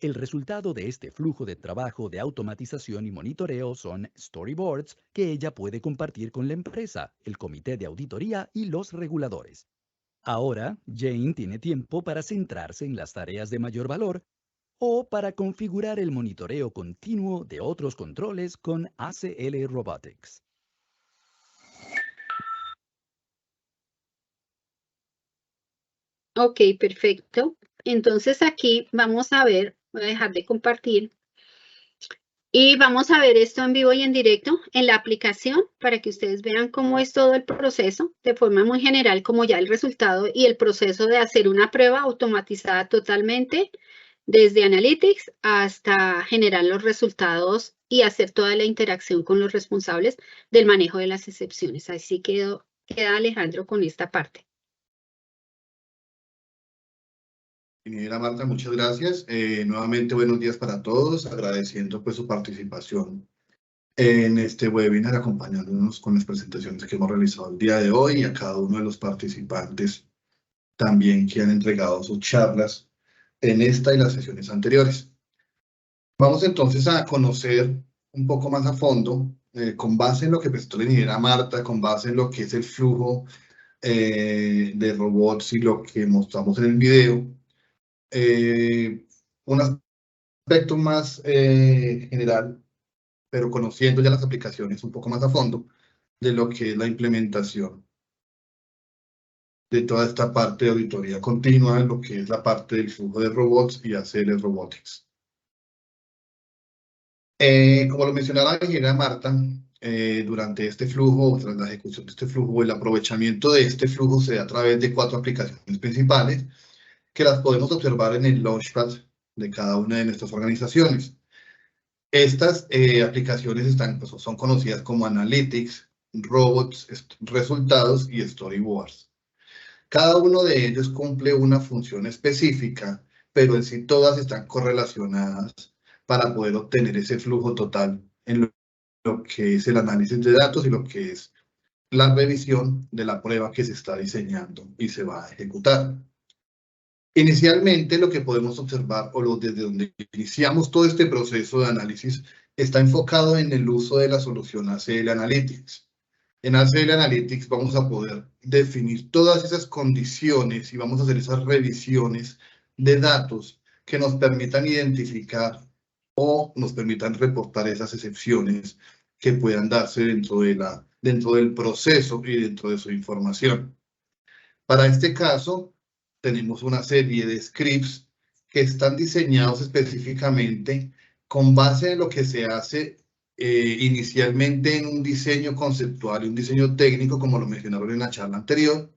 El resultado de este flujo de trabajo de automatización y monitoreo son storyboards que ella puede compartir con la empresa, el comité de auditoría y los reguladores. Ahora, Jane tiene tiempo para centrarse en las tareas de mayor valor o para configurar el monitoreo continuo de otros controles con ACL Robotics. Ok, perfecto. Entonces aquí vamos a ver, voy a dejar de compartir. Y vamos a ver esto en vivo y en directo en la aplicación para que ustedes vean cómo es todo el proceso de forma muy general, como ya el resultado y el proceso de hacer una prueba automatizada totalmente desde Analytics hasta generar los resultados y hacer toda la interacción con los responsables del manejo de las excepciones. Así queda Alejandro con esta parte. Ingeniera Marta, muchas gracias. Nuevamente, buenos días para todos, agradeciendo pues su participación en este webinar, acompañándonos con las presentaciones que hemos realizado el día de hoy y a cada uno de los participantes también que han entregado sus charlas en esta y las sesiones anteriores. Vamos entonces a conocer un poco más a fondo, con base en lo que presentó la ingeniera Marta, con base en lo que es el flujo de robots y lo que mostramos en el video, un aspecto más general, pero conociendo ya las aplicaciones un poco más a fondo de lo que es la implementación de toda esta parte de auditoría continua, lo que es la parte del flujo de robots y ACL Robotics. Como lo mencionaba la ingeniera Marta, durante este flujo, tras la ejecución de este flujo, el aprovechamiento de este flujo se da a través de 4 aplicaciones principales que las podemos observar en el Launchpad de cada una de nuestras organizaciones. Estas aplicaciones pues, son conocidas como Analytics, Robots, Resultados y Storyboards. Cada uno de ellos cumple una función específica, pero en sí todas están correlacionadas para poder obtener ese flujo total en lo que es el análisis de datos y lo que es la revisión de la prueba que se está diseñando y se va a ejecutar. Inicialmente, lo que podemos observar, desde donde iniciamos todo este proceso de análisis, está enfocado en el uso de la solución ACL Analytics. En ACL Analytics vamos a poder definir todas esas condiciones y vamos a hacer esas revisiones de datos que nos permitan identificar o nos permitan reportar esas excepciones que puedan darse dentro del proceso y dentro de su información. Para este caso, tenemos una serie de scripts que están diseñados específicamente con base en lo que se hace inicialmente en un diseño conceptual y un diseño técnico, como lo mencionaron en la charla anterior,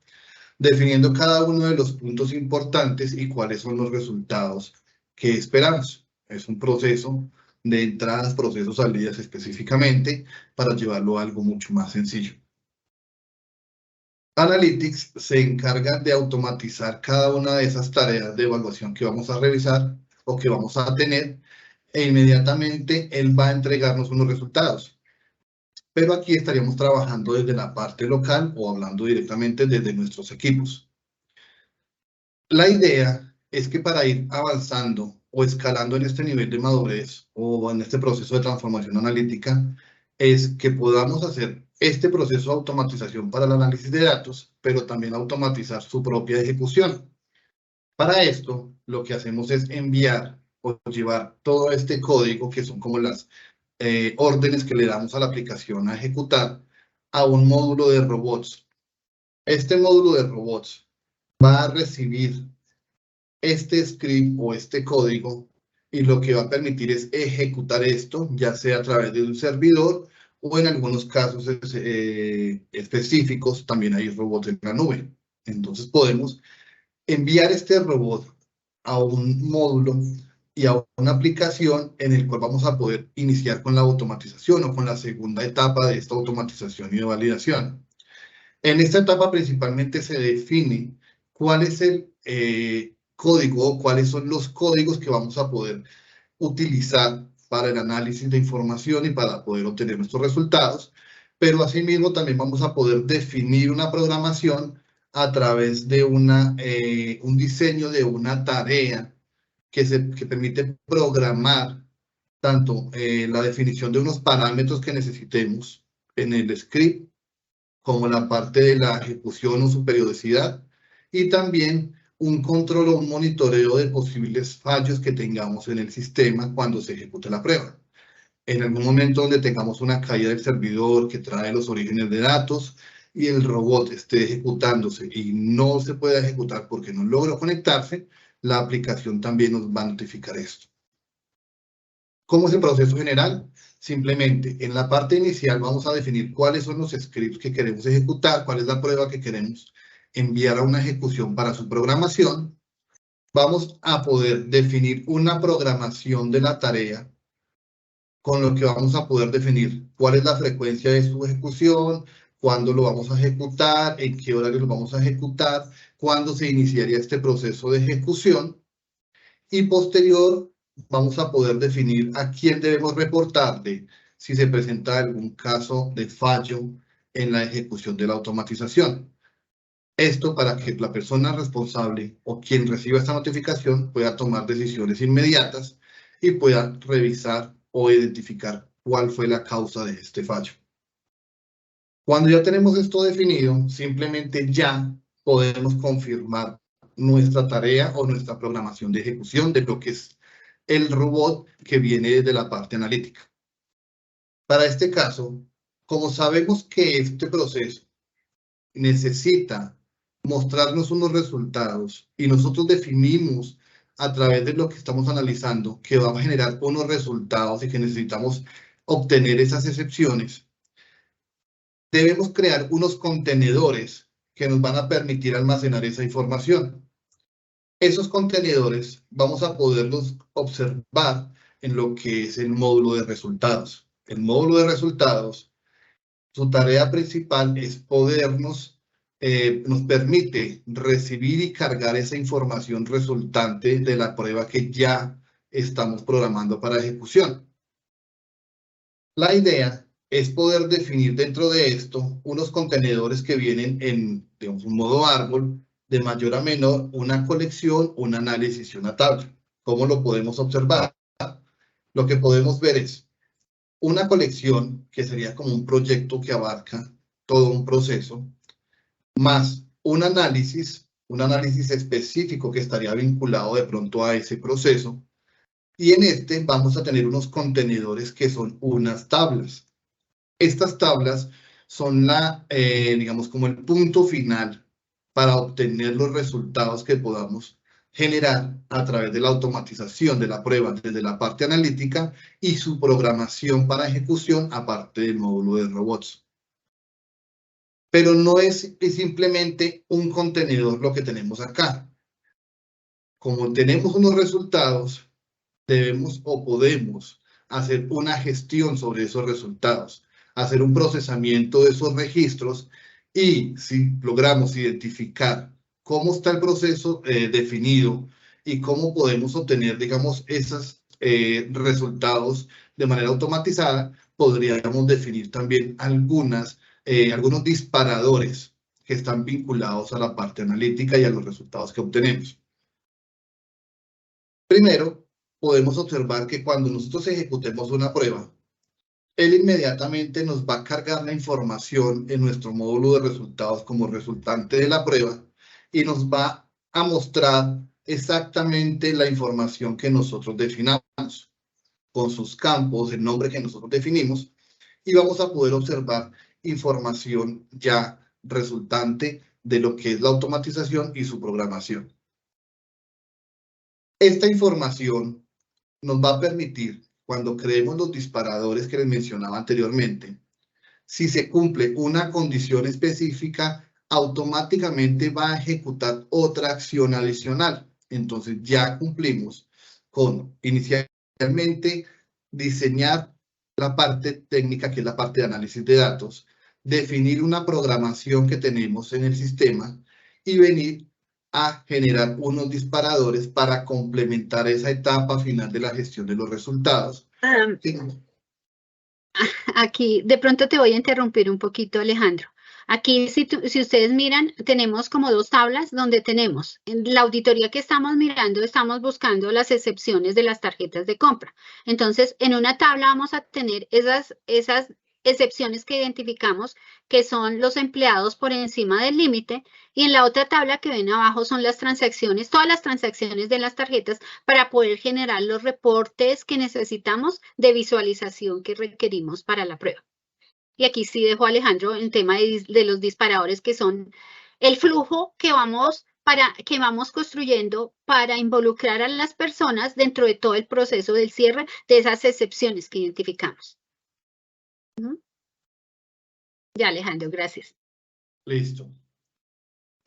definiendo cada uno de los puntos importantes y cuáles son los resultados que esperamos. Es un proceso de entradas, procesos, salidas específicamente para llevarlo a algo mucho más sencillo. Analytics se encarga de automatizar cada una de esas tareas de evaluación que vamos a revisar o que vamos a tener, e inmediatamente él va a entregarnos unos resultados. Pero aquí estaríamos trabajando desde la parte local o hablando directamente desde nuestros equipos. La idea es que para ir avanzando o escalando en este nivel de madurez o en este proceso de transformación analítica, es que podamos hacer este proceso de automatización para el análisis de datos, pero también automatizar su propia ejecución. Para esto, lo que hacemos es enviar o llevar todo este código, que son como las órdenes que le damos a la aplicación a ejecutar, a un módulo de robots. Este módulo de robots va a recibir este script o este código y lo que va a permitir es ejecutar esto, ya sea a través de un servidor o en algunos casos específicos también hay robots en la nube. Entonces podemos enviar este robot a un módulo y a una aplicación en el cual vamos a poder iniciar con la automatización o con la segunda etapa de esta automatización y de validación. En esta etapa principalmente se define cuál es el código o cuáles son los códigos que vamos a poder utilizar para el análisis de información y para poder obtener nuestros resultados, pero asimismo también vamos a poder definir una programación a través de un diseño de una tarea que permite programar tanto la definición de unos parámetros que necesitemos en el script, como la parte de la ejecución o su periodicidad, y también un control o un monitoreo de posibles fallos que tengamos en el sistema cuando se ejecute la prueba. En algún momento donde tengamos una caída del servidor que trae los orígenes de datos y el robot esté ejecutándose y no se pueda ejecutar porque no logró conectarse, la aplicación también nos va a notificar esto. ¿Cómo es el proceso general? Simplemente en la parte inicial vamos a definir cuáles son los scripts que queremos ejecutar, cuál es la prueba que queremos enviar a una ejecución para su programación. Vamos a poder definir una programación de la tarea, con lo que vamos a poder definir cuál es la frecuencia de su ejecución, cuándo lo vamos a ejecutar, en qué horario lo vamos a ejecutar, cuándo se iniciaría este proceso de ejecución, y posterior vamos a poder definir a quién debemos reportarle si se presenta algún caso de fallo en la ejecución de la automatización. Esto para que la persona responsable o quien reciba esta notificación pueda tomar decisiones inmediatas y pueda revisar o identificar cuál fue la causa de este fallo. Cuando ya tenemos esto definido, simplemente ya podemos confirmar nuestra tarea o nuestra programación de ejecución de lo que es el robot que viene desde la parte analítica. Para este caso, como sabemos que este proceso necesita mostrarnos unos resultados y nosotros definimos a través de lo que estamos analizando que va a generar unos resultados y que necesitamos obtener esas excepciones, debemos crear unos contenedores que nos van a permitir almacenar esa información. Esos contenedores vamos a poderlos observar en lo que es el módulo de resultados. El módulo de resultados, su tarea principal es podernos, nos permite recibir y cargar esa información resultante de la prueba que ya estamos programando para ejecución. La idea es poder definir dentro de esto unos contenedores que vienen en, digamos, un modo árbol, de mayor a menor, una colección, un análisis y una tabla. ¿Cómo lo podemos observar? Lo que podemos ver es una colección, que sería como un proyecto que abarca todo un proceso, más un análisis un análisis específico que estaría vinculado de pronto a ese proceso. Y en este vamos a tener unos contenedores que son unas tablas. Estas tablas son digamos, como el punto final para obtener los resultados que podamos generar a través de la automatización de la prueba desde la parte analítica y su programación para ejecución aparte del módulo de robots. Pero no es simplemente un contenedor lo que tenemos acá. Como tenemos unos resultados, debemos o podemos hacer una gestión sobre esos resultados, hacer un procesamiento de esos registros y si logramos identificar cómo está el proceso definido y cómo podemos obtener, digamos, esos resultados de manera automatizada, podríamos definir también algunos disparadores que están vinculados a la parte analítica y a los resultados que obtenemos. Primero, podemos observar que cuando nosotros ejecutemos una prueba, él inmediatamente nos va a cargar la información en nuestro módulo de resultados como resultante de la prueba y nos va a mostrar exactamente la información que nosotros definamos con sus campos, el nombre que nosotros definimos, y vamos a poder observar información ya resultante de lo que es la automatización y su programación. Esta información nos va a permitir, cuando creemos los disparadores que les mencionaba anteriormente, si se cumple una condición específica, automáticamente va a ejecutar otra acción adicional. Entonces ya cumplimos con inicialmente diseñar la parte técnica, que es la parte de análisis de datos, definir una programación que tenemos en el sistema y venir a generar unos disparadores para complementar esa etapa final de la gestión de los resultados. Sí. Aquí, de pronto te voy a interrumpir un poquito, Alejandro. Aquí, si ustedes miran, tenemos como dos tablas donde tenemos, en la auditoría que estamos mirando, estamos buscando las excepciones de las tarjetas de compra. Entonces, en una tabla vamos a tener esas excepciones que identificamos, que son los empleados por encima del límite, y en la otra tabla que ven abajo son las transacciones, todas las transacciones de las tarjetas para poder generar los reportes que necesitamos de visualización que requerimos para la prueba. Y aquí sí dejo a Alejandro el tema de los disparadores, que son el flujo que vamos construyendo para involucrar a las personas dentro de todo el proceso del cierre de esas excepciones que identificamos. Ya, Alejandro, gracias. Listo.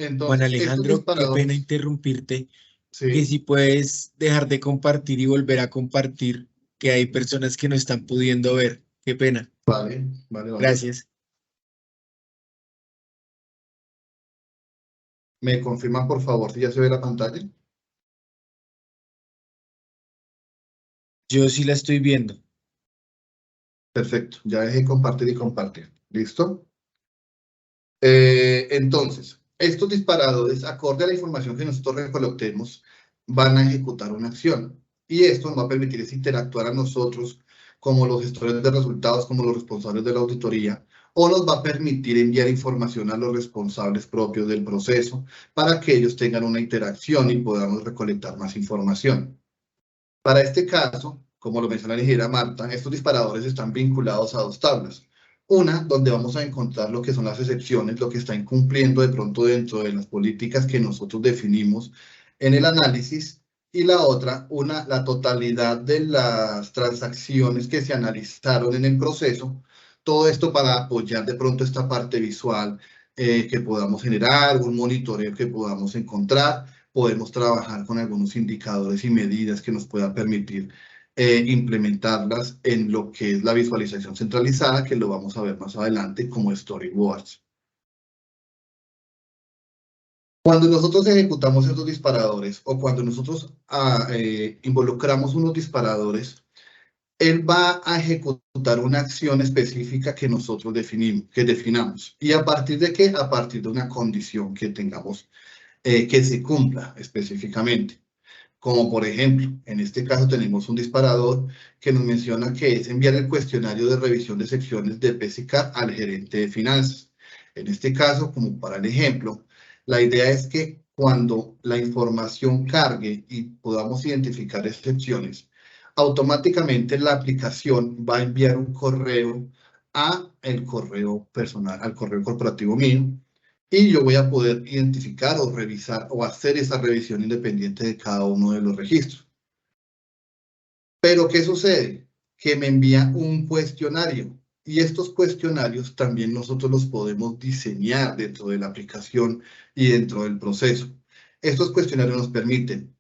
Entonces, Juan Alejandro, qué pena interrumpirte, que si puedes dejar de compartir y volver a compartir, que hay personas que no están pudiendo ver. Qué pena. Vale. Gracias. ¿Me confirman, por favor, si ya se ve la pantalla? Yo sí la estoy viendo. Perfecto, ya dejé compartir y compartir. ¿Listo? Entonces, estos disparadores, acorde a la información que nosotros recolectemos, van a ejecutar una acción. Y esto nos va a permitir interactuar a nosotros como los gestores de resultados, como los responsables de la auditoría, o nos va a permitir enviar información a los responsables propios del proceso para que ellos tengan una interacción y podamos recolectar más información. Para este caso, como lo menciona la ingeniera Marta, estos disparadores están vinculados a dos tablas. Una, donde vamos a encontrar lo que son las excepciones, lo que está incumpliendo de pronto dentro de las políticas que nosotros definimos en el análisis, y la otra, la totalidad de las transacciones que se analizaron en el proceso, todo esto para apoyar de pronto esta parte visual que podamos generar, un monitoreo que podamos encontrar, podemos trabajar con algunos indicadores y medidas que nos puedan permitir implementarlas en lo que es la visualización centralizada, que lo vamos a ver más adelante como storyboards. Cuando nosotros ejecutamos estos disparadores o cuando nosotros involucramos unos disparadores, él va a ejecutar una acción específica que nosotros definamos. ¿Y a partir de qué? A partir de una condición que tengamos que se cumpla específicamente. Como por ejemplo, en este caso tenemos un disparador que nos menciona que es enviar el cuestionario de revisión de secciones de PSICAR al gerente de finanzas. En este caso, como para el ejemplo, la idea es que cuando la información cargue y podamos identificar excepciones, automáticamente la aplicación va a enviar un correo al correo personal, al correo corporativo mío, y yo voy a poder identificar o revisar o hacer esa revisión independiente de cada uno de los registros. Pero ¿qué sucede? Que me envía un cuestionario, y estos cuestionarios también nosotros los podemos diseñar dentro de la aplicación y dentro del proceso. Estos cuestionarios nos permiten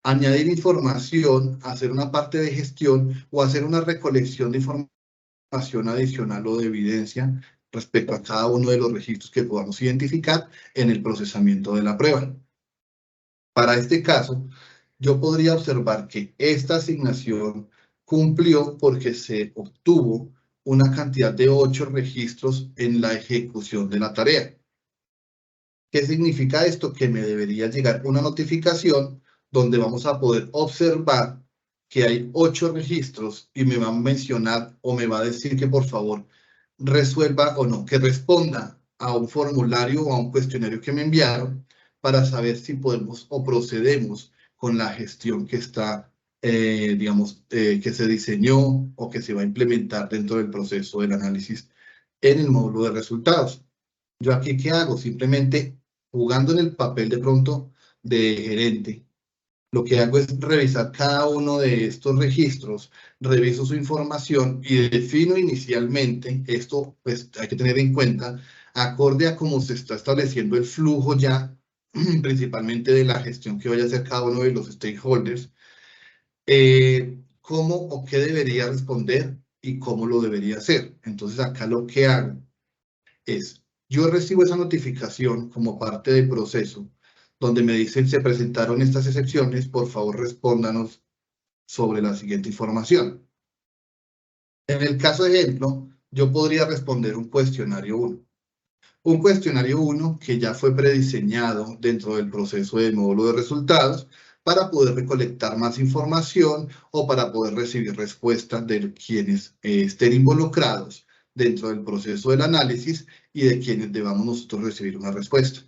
añadir información, hacer una parte de gestión o hacer una recolección de información adicional o de evidencia respecto a cada uno de los registros que podamos identificar en el procesamiento de la prueba. Para este caso, yo podría observar que esta asignación cumplió porque se obtuvo una cantidad de 8 registros en la ejecución de la tarea. ¿Qué significa esto? Que me debería llegar una notificación donde vamos a poder observar que hay 8 registros y me va a mencionar o me va a decir que por favor resuelva o no, que responda a un formulario o a un cuestionario que me enviaron para saber si podemos o procedemos con la gestión que está, que se diseñó o que se va a implementar dentro del proceso del análisis en el módulo de resultados. Yo aquí, ¿qué hago? Simplemente jugando en el papel de pronto de gerente, lo que hago es revisar cada uno de estos registros, reviso su información y defino inicialmente, esto pues hay que tener en cuenta, acorde a cómo se está estableciendo el flujo ya, principalmente de la gestión que vaya a hacer cada uno de los stakeholders, cómo o qué debería responder y cómo lo debería hacer. Entonces acá lo que hago es, yo recibo esa notificación como parte del proceso, donde me dicen se presentaron estas excepciones, por favor respóndanos sobre la siguiente información. En el caso de ejemplo, yo podría responder un cuestionario 1. Un cuestionario 1 que ya fue prediseñado dentro del proceso de módulo de resultados para poder recolectar más información o para poder recibir respuestas de quienes estén involucrados dentro del proceso del análisis y de quienes debamos nosotros recibir una respuesta.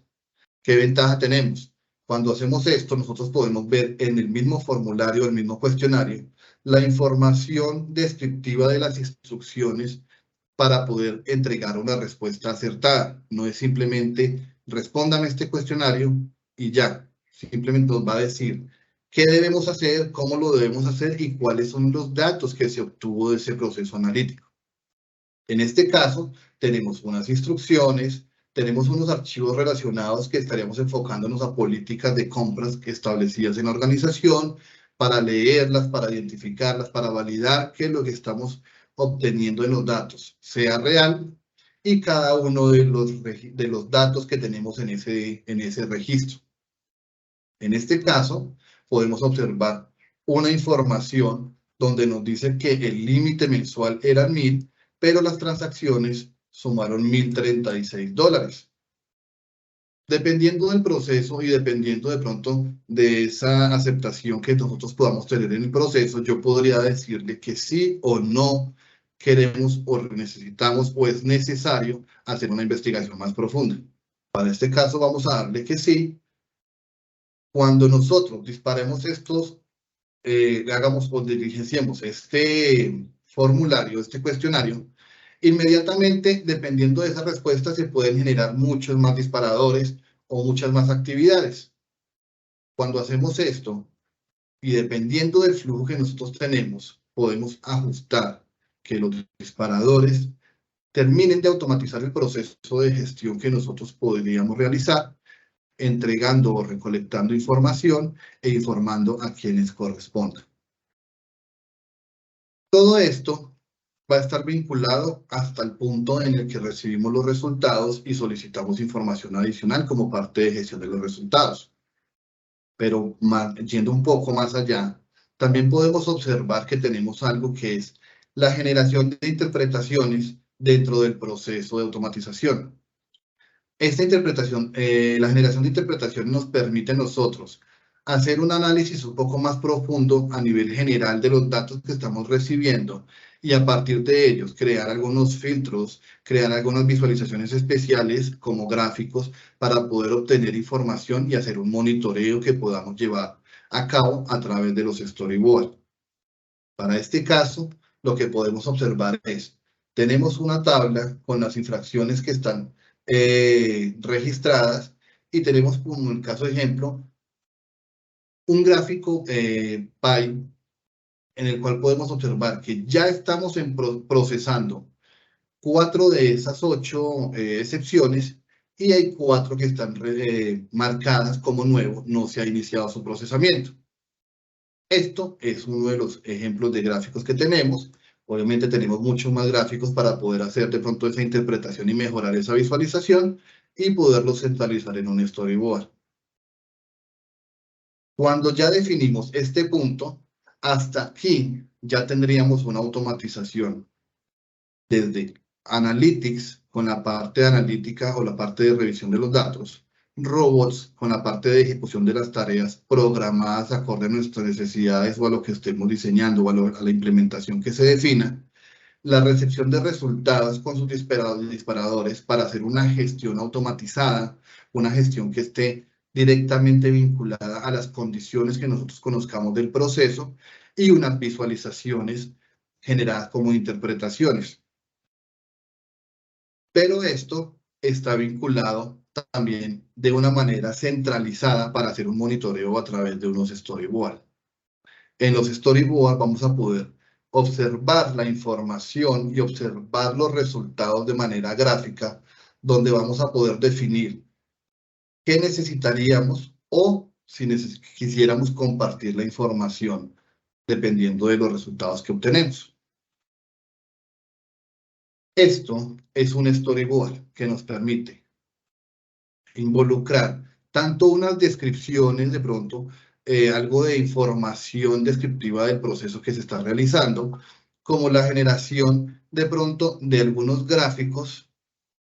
¿Qué ventaja tenemos? Cuando hacemos esto, nosotros podemos ver en el mismo formulario, el mismo cuestionario, la información descriptiva de las instrucciones para poder entregar una respuesta acertada. No es simplemente respóndame este cuestionario y ya. Simplemente nos va a decir qué debemos hacer, cómo lo debemos hacer y cuáles son los datos que se obtuvo de ese proceso analítico. En este caso, tenemos unas instrucciones, tenemos unos archivos relacionados que estaríamos enfocándonos a políticas de compras establecidas en la organización, para leerlas, para identificarlas, para validar que lo que estamos obteniendo en los datos sea real y cada uno de los datos que tenemos en ese registro. En este caso, podemos observar una información donde nos dice que el límite mensual era 1.000, pero las transacciones sumaron $1.036. Dependiendo del proceso y dependiendo de pronto de esa aceptación que nosotros podamos tener en el proceso, yo podría decirle que sí o no queremos o necesitamos o es necesario hacer una investigación más profunda. Para este caso vamos a darle que sí. Cuando nosotros disparemos estos, hagamos o diligenciemos este formulario, este cuestionario, inmediatamente, dependiendo de esa respuesta, se pueden generar muchos más disparadores o muchas más actividades. Cuando hacemos esto, y dependiendo del flujo que nosotros tenemos, podemos ajustar que los disparadores terminen de automatizar el proceso de gestión que nosotros podríamos realizar, entregando o recolectando información e informando a quienes correspondan. Todo esto va a estar vinculado hasta el punto en el que recibimos los resultados y solicitamos información adicional como parte de gestión de los resultados. Pero yendo un poco más allá, también podemos observar que tenemos algo que es la generación de interpretaciones dentro del proceso de automatización. Esta interpretación, la generación de interpretaciones nos permite a nosotros hacer un análisis un poco más profundo a nivel general de los datos que estamos recibiendo y a partir de ellos crear algunos filtros, crear algunas visualizaciones especiales como gráficos para poder obtener información y hacer un monitoreo que podamos llevar a cabo a través de los storyboards. Para este caso, lo que podemos observar es, tenemos una tabla con las infracciones que están registradas y tenemos, como en el caso de ejemplo, un gráfico PI en el cual podemos observar que ya estamos procesando 4 de esas 8 excepciones y hay 4 que están marcadas como nuevo, no se ha iniciado su procesamiento. Esto es uno de los ejemplos de gráficos que tenemos. Obviamente tenemos muchos más gráficos para poder hacer de pronto esa interpretación y mejorar esa visualización y poderlo centralizar en un storyboard. Cuando ya definimos este punto, hasta aquí ya tendríamos una automatización desde Analytics con la parte de analítica o la parte de revisión de los datos, Robots con la parte de ejecución de las tareas programadas acorde a nuestras necesidades o a lo que estemos diseñando o a la implementación que se defina, la recepción de resultados con sus disparadores para hacer una gestión automatizada, una gestión que esté directamente vinculada a las condiciones que nosotros conozcamos del proceso y unas visualizaciones generadas como interpretaciones. Pero esto está vinculado también de una manera centralizada para hacer un monitoreo a través de unos storyboards. En los storyboards vamos a poder observar la información y observar los resultados de manera gráfica, donde vamos a poder definir qué necesitaríamos o si quisiéramos compartir la información, dependiendo de los resultados que obtenemos. Esto es un storyboard que nos permite involucrar tanto unas descripciones de pronto, algo de información descriptiva del proceso que se está realizando, como la generación de pronto de algunos gráficos,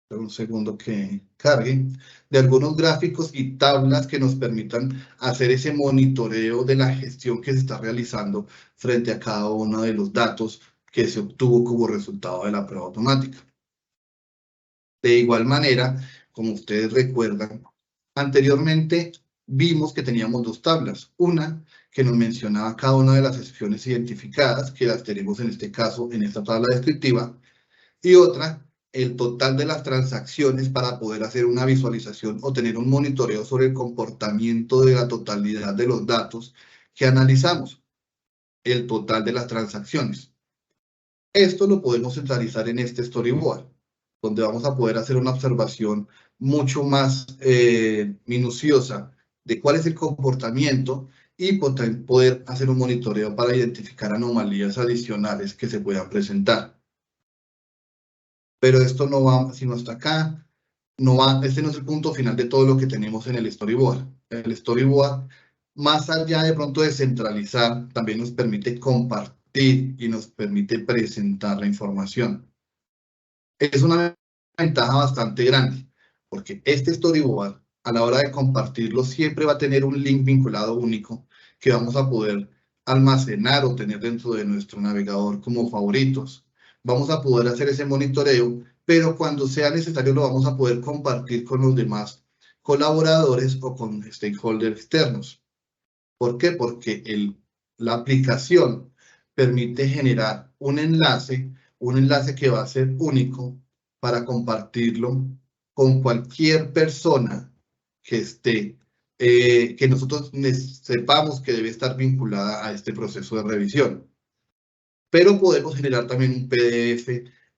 un segundo que cargue, de algunos gráficos y tablas que nos permitan hacer ese monitoreo de la gestión que se está realizando frente a cada uno de los datos que se obtuvo como resultado de la prueba automática. De igual manera, como ustedes recuerdan, anteriormente vimos que teníamos dos tablas. Una que nos mencionaba cada una de las excepciones identificadas, que las tenemos en este caso en esta tabla descriptiva, y otra, el total de las transacciones para poder hacer una visualización o tener un monitoreo sobre el comportamiento de la totalidad de los datos que analizamos, el total de las transacciones. Esto lo podemos centralizar en este storyboard, donde vamos a poder hacer una observación mucho más minuciosa de cuál es el comportamiento y poder hacer un monitoreo para identificar anomalías adicionales que se puedan presentar. Pero esto no va, sino hasta acá, no va, este no es el punto final de todo lo que tenemos en el storyboard. El storyboard, más allá de pronto de centralizar, también nos permite compartir y nos permite presentar la información. Es una ventaja bastante grande, porque este storyboard, a la hora de compartirlo, siempre va a tener un link vinculado único que vamos a poder almacenar o tener dentro de nuestro navegador como favoritos. Vamos a poder hacer ese monitoreo, pero cuando sea necesario lo vamos a poder compartir con los demás colaboradores o con stakeholders externos. ¿Por qué? Porque la aplicación permite generar un enlace que va a ser único para compartirlo con cualquier persona que esté, que nosotros sepamos que debe estar vinculada a este proceso de revisión. Pero podemos generar también un PDF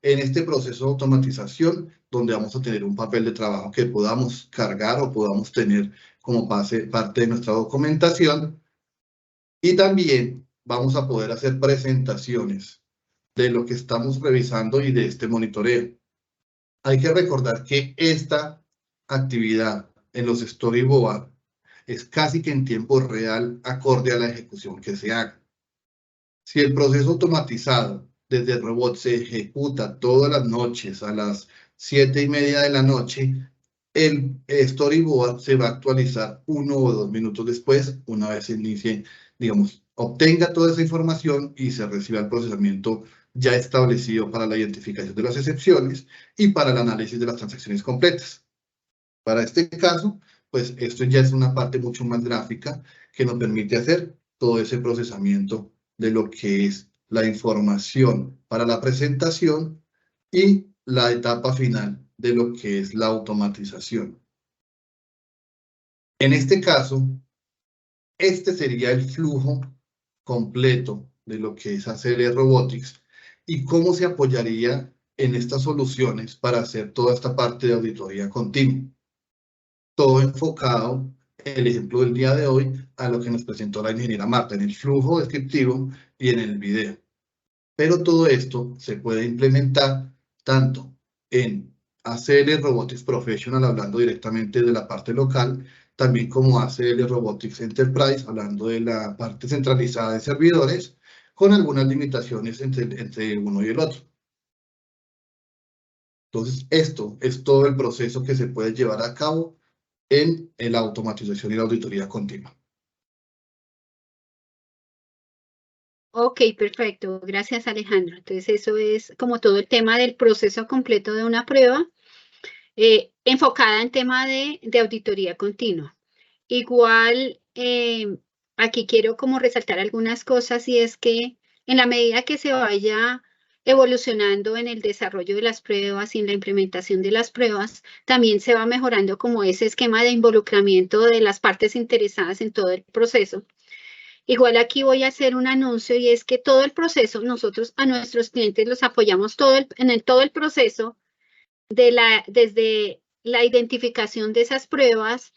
en este proceso de automatización, donde vamos a tener un papel de trabajo que podamos cargar o podamos tener como parte de nuestra documentación. Y también vamos a poder hacer presentaciones de lo que estamos revisando y de este monitoreo. Hay que recordar que esta actividad en los storyboards es casi que en tiempo real acorde a la ejecución que se haga. Si el proceso automatizado desde el robot se ejecuta todas las noches a las 7:30 de la noche, el storyboard se va a actualizar 1 o 2 minutos después, una vez se inicie, digamos, obtenga toda esa información y se reciba el procesamiento ya establecido para la identificación de las excepciones y para el análisis de las transacciones completas. Para este caso, pues esto ya es una parte mucho más gráfica que nos permite hacer todo ese procesamiento de lo que es la información para la presentación y la etapa final de lo que es la automatización. En este caso, este sería el flujo completo de lo que es ACL Robotics y cómo se apoyaría en estas soluciones para hacer toda esta parte de auditoría continua. Todo enfocado, el ejemplo del día de hoy, a lo que nos presentó la ingeniera Marta en el flujo descriptivo y en el video. Pero todo esto se puede implementar tanto en ACL Robotics Professional, hablando directamente de la parte local, también como ACL Robotics Enterprise, hablando de la parte centralizada de servidores, con algunas limitaciones entre uno y el otro. Entonces, esto es todo el proceso que se puede llevar a cabo en la automatización y la auditoría continua. Ok, perfecto. Gracias, Alejandro. Entonces, eso es como todo el tema del proceso completo de una prueba, enfocada en tema de auditoría continua. Igual, aquí quiero como resaltar algunas cosas, y es que en la medida que se vaya evolucionando en el desarrollo de las pruebas y en la implementación de las pruebas, también se va mejorando como ese esquema de involucramiento de las partes interesadas en todo el proceso. Igual aquí voy a hacer un anuncio, y es que todo el proceso, nosotros a nuestros clientes los apoyamos todo el proceso, desde la identificación de esas pruebas,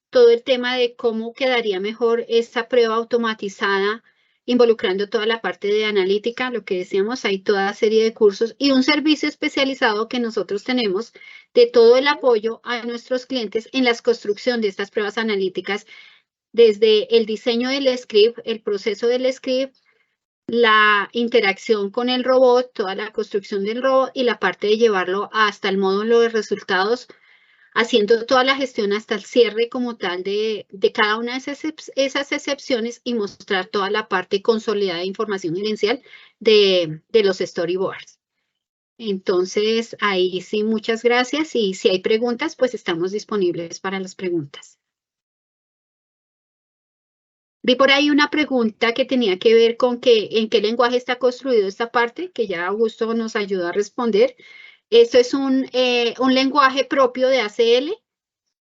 todo el tema de cómo quedaría mejor esa prueba automatizada, involucrando toda la parte de analítica, lo que decíamos, hay toda serie de cursos y un servicio especializado que nosotros tenemos de todo el apoyo a nuestros clientes en la construcción de estas pruebas analíticas, desde el diseño del script, el proceso del script, la interacción con el robot, toda la construcción del robot y la parte de llevarlo hasta el módulo de resultados, haciendo toda la gestión hasta el cierre como tal de cada una de esas excepciones y mostrar toda la parte consolidada de información gerencial de los storyboards. Entonces, ahí sí, muchas gracias, y si hay preguntas, pues estamos disponibles para las preguntas. Vi por ahí una pregunta que tenía que ver con en qué lenguaje está construido esta parte, que ya Augusto nos ayudó a responder. Esto es un lenguaje propio de ACL,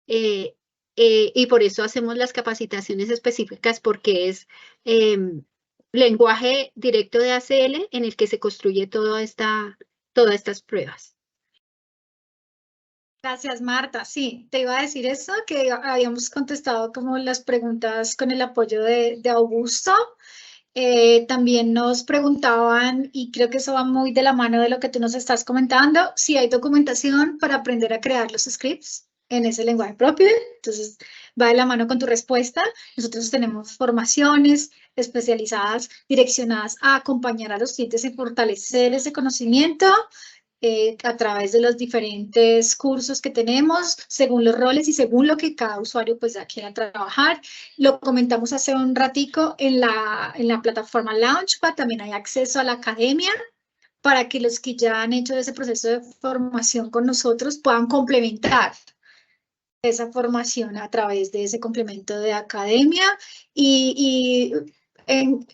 y por eso hacemos las capacitaciones específicas, porque es lenguaje directo de ACL en el que se construye todas estas pruebas. Gracias, Marta. Sí, te iba a decir eso, que habíamos contestado como las preguntas con el apoyo de Augusto. También nos preguntaban, y creo que eso va muy de la mano de lo que tú nos estás comentando, si hay documentación para aprender a crear los scripts en ese lenguaje propio. Entonces, va de la mano con tu respuesta. Nosotros tenemos formaciones especializadas, direccionadas a acompañar a los clientes en fortalecer ese conocimiento, a través de los diferentes cursos que tenemos, según los roles y según lo que cada usuario pues ya quiera trabajar. Lo comentamos hace un ratico en la plataforma Launchpad, también hay acceso a la academia para que los que ya han hecho ese proceso de formación con nosotros puedan complementar esa formación a través de ese complemento de academia, y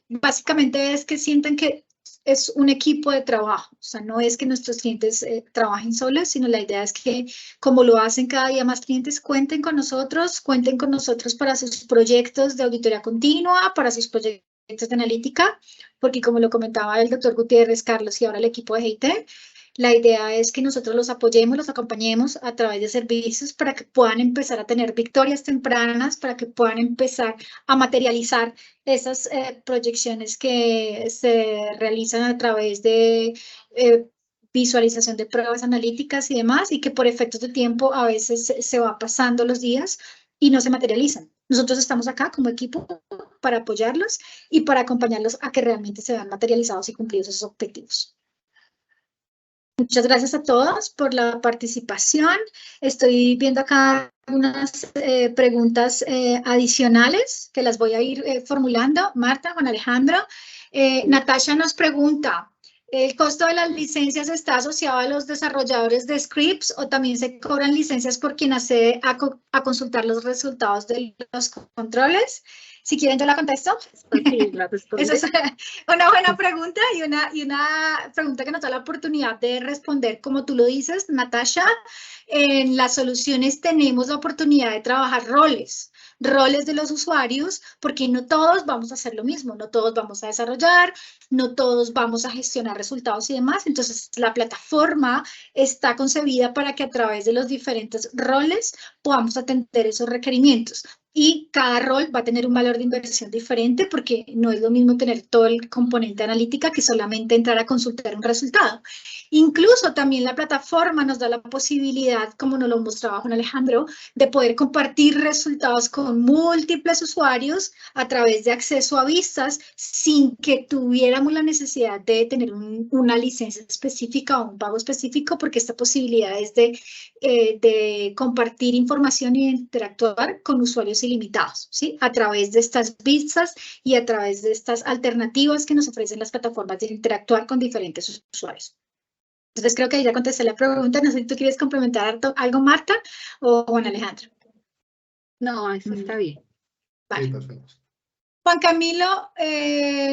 básicamente es que sientan que es un equipo de trabajo. O sea, no es que nuestros clientes trabajen solos, sino la idea es que, como lo hacen cada día más clientes, cuenten con nosotros para sus proyectos de auditoría continua, para sus proyectos de analítica, porque como lo comentaba el doctor Gutiérrez, Carlos y ahora el equipo de GIT, la idea es que nosotros los apoyemos, los acompañemos a través de servicios para que puedan empezar a tener victorias tempranas, para que puedan empezar a materializar esas proyecciones que se realizan a través de visualización de pruebas analíticas y demás, y que por efectos de tiempo a veces se va pasando los días y no se materializan. Nosotros estamos acá como equipo para apoyarlos y para acompañarlos a que realmente se vean materializados y cumplidos esos objetivos. Muchas gracias a todos por la participación. Estoy viendo acá unas preguntas adicionales que las voy a ir formulando. Marta, Juan Alejandro. Natasha nos pregunta, ¿el costo de las licencias está asociado a los desarrolladores de scripts o también se cobran licencias por quien accede a consultar los resultados de los controles? Si quieren, yo la contesto. Sí, la responde. Esa es una buena pregunta y una pregunta que nos da la oportunidad de responder, como tú lo dices, Natasha. En las soluciones tenemos la oportunidad de trabajar roles de los usuarios, porque no todos vamos a hacer lo mismo, no todos vamos a desarrollar, no todos vamos a gestionar resultados y demás. Entonces, la plataforma está concebida para que a través de los diferentes roles podamos atender esos requerimientos. Y cada rol va a tener un valor de inversión diferente porque no es lo mismo tener todo el componente analítica que solamente entrar a consultar un resultado. Incluso también la plataforma nos da la posibilidad, como nos lo mostraba Juan Alejandro, de poder compartir resultados con múltiples usuarios a través de acceso a vistas sin que tuviéramos la necesidad de tener una licencia específica o un pago específico, porque esta posibilidad es de compartir información y de interactuar con usuarios ilimitados, ¿sí? A través de estas vistas y a través de estas alternativas que nos ofrecen las plataformas de interactuar con diferentes usuarios. Entonces, creo que ya contesté la pregunta. No sé si tú quieres complementar algo, Marta, o Juan Alejandro. No, eso está bien. Vale. Sí, perfecto. Juan Camilo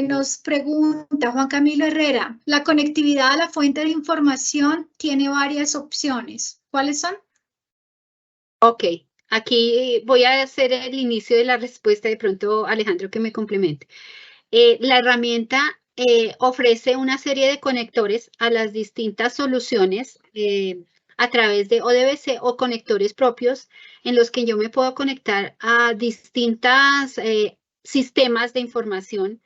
nos pregunta, Juan Camilo Herrera, la conectividad a la fuente de información tiene varias opciones. ¿Cuáles son? Ok, aquí voy a hacer el inicio de la respuesta, de pronto Alejandro que me complemente. La herramienta ofrece una serie de conectores a las distintas soluciones a través de ODBC o conectores propios en los que yo me puedo conectar a distintos sistemas de información.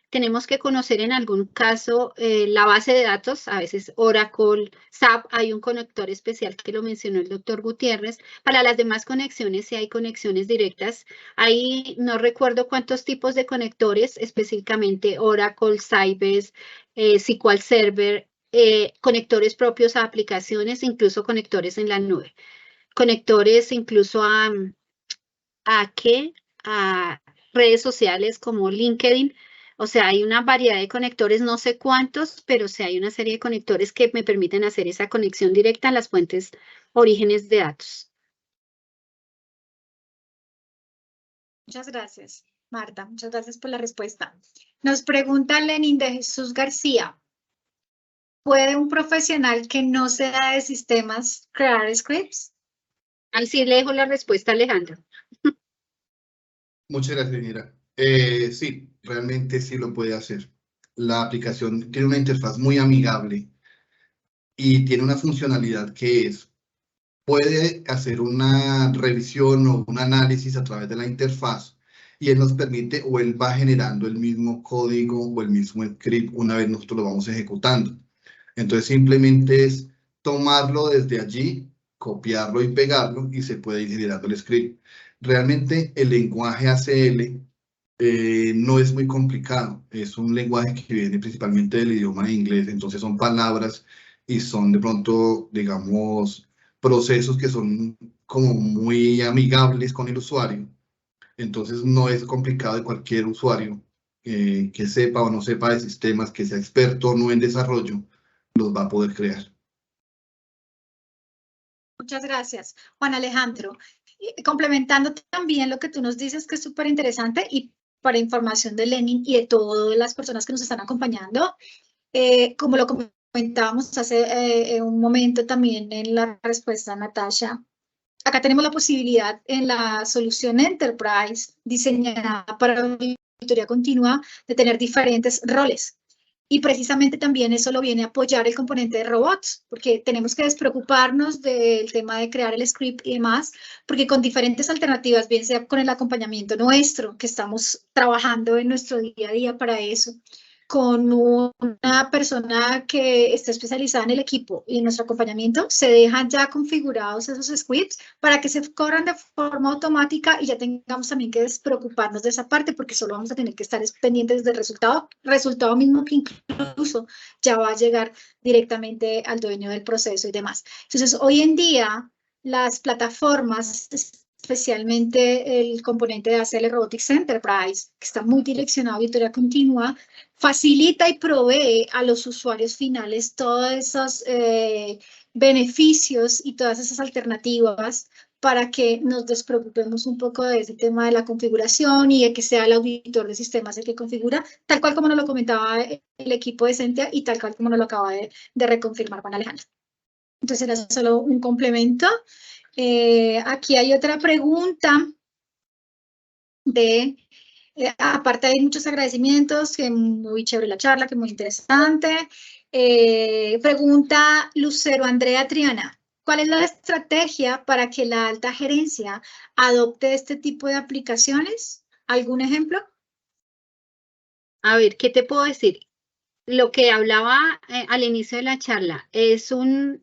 Tenemos que conocer en algún caso la base de datos, a veces Oracle, SAP, hay un conector especial que lo mencionó el doctor Gutiérrez. Para las demás conexiones, si hay conexiones directas, ahí no recuerdo cuántos tipos de conectores, específicamente Oracle, Sybase, SQL Server, conectores propios a aplicaciones, incluso conectores en la nube. Conectores incluso a redes sociales como LinkedIn. O sea, hay una variedad de conectores, no sé cuántos, pero sí hay una serie de conectores que me permiten hacer esa conexión directa a las fuentes orígenes de datos. Muchas gracias, Marta. Muchas gracias por la respuesta. Nos pregunta Lenin de Jesús García. ¿Puede un profesional que no sea de sistemas crear scripts? Ahí sí le dejo la respuesta a Alejandro. Muchas gracias, Mira. Sí, realmente sí lo puede hacer. La aplicación tiene una interfaz muy amigable y tiene una funcionalidad que puede hacer una revisión o un análisis a través de la interfaz y él nos permite o él va generando el mismo código o el mismo script una vez nosotros lo vamos ejecutando. Entonces simplemente es tomarlo desde allí, copiarlo y pegarlo y se puede ir generando el script. Realmente el lenguaje ACL no es muy complicado, es un lenguaje que viene principalmente del idioma inglés, entonces son palabras y son de pronto, digamos, procesos que son como muy amigables con el usuario, entonces no es complicado de cualquier usuario que sepa o no sepa de sistemas, que sea experto o no en desarrollo, los va a poder crear. Muchas gracias, Juan Alejandro. Complementando también lo que tú nos dices, que es súper interesante y para información de Lenin y de todas las personas que nos están acompañando, como lo comentábamos hace un momento también en la respuesta a Natasha, acá tenemos la posibilidad en la solución Enterprise diseñada para auditoría continua de tener diferentes roles. Y precisamente también eso lo viene a apoyar el componente de robots, porque tenemos que despreocuparnos del tema de crear el script y demás, porque con diferentes alternativas, bien sea con el acompañamiento nuestro, que estamos trabajando en nuestro día a día para eso, con una persona que está especializada en el equipo y en nuestro acompañamiento, se dejan ya configurados esos scripts para que se corran de forma automática y ya tengamos también que despreocuparnos de esa parte, porque solo vamos a tener que estar pendientes del resultado mismo que incluso ya va a llegar directamente al dueño del proceso y demás. Entonces, hoy en día, las plataformas, especialmente el componente de ACL Robotics Enterprise, que está muy direccionado a auditoría continua, facilita y provee a los usuarios finales todos esos beneficios y todas esas alternativas para que nos despreocupemos un poco de ese tema de la configuración y de que sea el auditor de sistemas el que configura, tal cual como nos lo comentaba el equipo de Sentia y tal cual como nos lo acaba de reconfirmar Juan Alejandro. Entonces era solo un complemento. Aquí hay otra pregunta de, aparte hay muchos agradecimientos, que muy chévere la charla, que muy interesante. Pregunta Lucero Andrea Triana, ¿cuál es la estrategia para que la alta gerencia adopte este tipo de aplicaciones? ¿Algún ejemplo? A ver, ¿qué te puedo decir? Lo que hablaba al inicio de la charla es un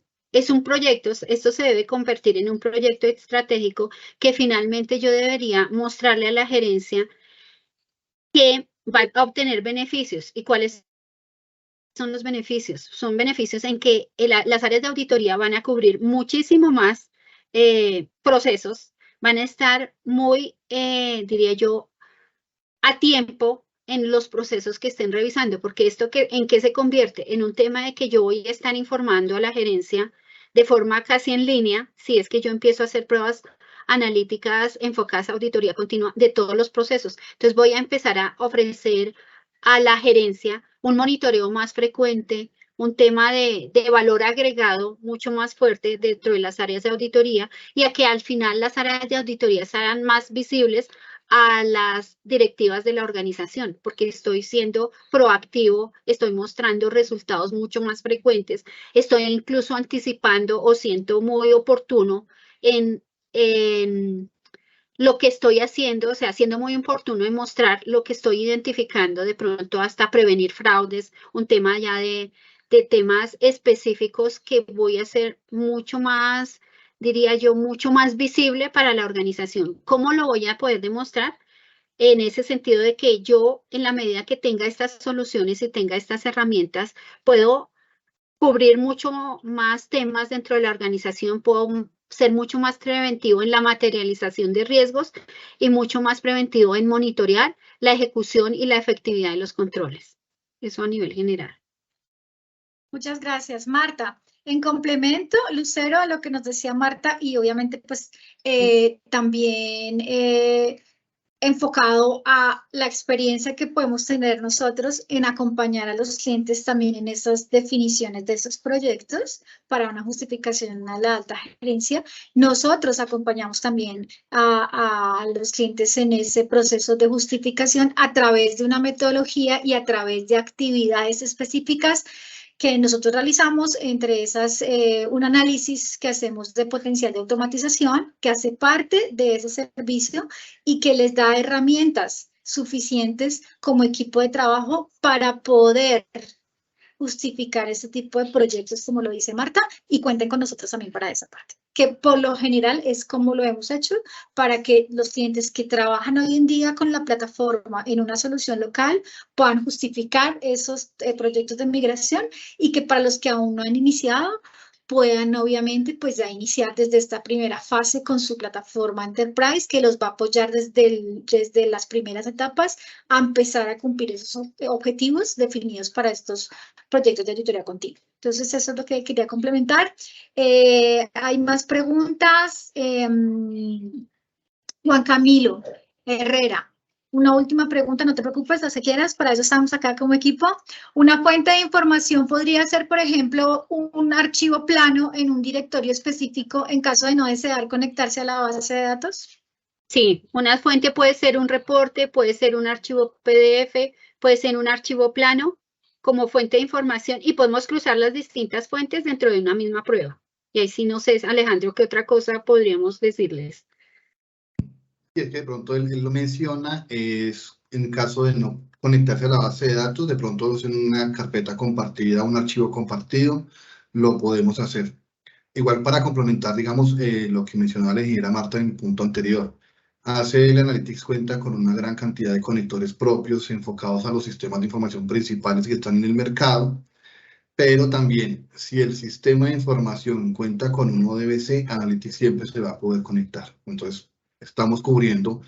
proyecto, esto se debe convertir en un proyecto estratégico que finalmente yo debería mostrarle a la gerencia que va a obtener beneficios. ¿Y cuáles son los beneficios? Son beneficios en que las áreas de auditoría van a cubrir muchísimo más procesos, van a estar muy, diría yo, a tiempo en los procesos que estén revisando, porque esto ¿en qué se convierte? En un tema de que yo voy a estar informando a la gerencia de forma casi en línea, si es que yo empiezo a hacer pruebas analíticas enfocadas a auditoría continua de todos los procesos. Entonces voy a empezar a ofrecer a la gerencia un monitoreo más frecuente, un tema de valor agregado mucho más fuerte dentro de las áreas de auditoría y a que al final las áreas de auditoría sean más visibles a las directivas de la organización, porque estoy siendo proactivo, estoy mostrando resultados mucho más frecuentes, estoy incluso anticipando o siento muy oportuno en lo que estoy haciendo, o sea, siendo muy oportuno en mostrar lo que estoy identificando, de pronto hasta prevenir fraudes, un tema ya de temas específicos que voy a hacer mucho más, diría yo, mucho más visible para la organización. ¿Cómo lo voy a poder demostrar? En ese sentido de que yo, en la medida que tenga estas soluciones y tenga estas herramientas, puedo cubrir mucho más temas dentro de la organización, puedo ser mucho más preventivo en la materialización de riesgos y mucho más preventivo en monitorear la ejecución y la efectividad de los controles. Eso a nivel general. Muchas gracias, Marta. En complemento, Lucero, a lo que nos decía Marta, y obviamente pues también enfocado a la experiencia que podemos tener nosotros en acompañar a los clientes también en esas definiciones de esos proyectos para una justificación a la alta gerencia. Nosotros acompañamos también a los clientes en ese proceso de justificación a través de una metodología y a través de actividades específicas que nosotros realizamos, entre esas un análisis que hacemos de potencial de automatización, que hace parte de ese servicio y que les da herramientas suficientes como equipo de trabajo para poder justificar ese tipo de proyectos, como lo dice Marta, y cuenten con nosotros también para esa parte, que por lo general es como lo hemos hecho para que los clientes que trabajan hoy en día con la plataforma en una solución local puedan justificar esos proyectos de migración y que para los que aún no han iniciado puedan obviamente pues ya iniciar desde esta primera fase con su plataforma Enterprise que los va a apoyar desde las primeras etapas a empezar a cumplir esos objetivos definidos para estos proyectos de auditoría continua. Entonces eso es lo que quería complementar. Hay más preguntas. Juan Camilo Herrera. Una última pregunta, no te preocupes, las que quieras, para eso estamos acá como equipo. Una fuente de información podría ser, por ejemplo, un archivo plano en un directorio específico en caso de no desear conectarse a la base de datos. Sí, una fuente puede ser un reporte, puede ser un archivo PDF, puede ser un archivo plano como fuente de información y podemos cruzar las distintas fuentes dentro de una misma prueba. Y ahí sí no sé, Alejandro, ¿qué otra cosa podríamos decirles? Y es que de pronto él lo menciona, es en caso de no conectarse a la base de datos, de pronto es en una carpeta compartida, un archivo compartido, lo podemos hacer. Igual para complementar, digamos, lo que mencionaba la ingeniera Marta en el punto anterior. ACL Analytics cuenta con una gran cantidad de conectores propios enfocados a los sistemas de información principales que están en el mercado, pero también si el sistema de información cuenta con un ODBC, Analytics siempre se va a poder conectar. Entonces, estamos cubriendo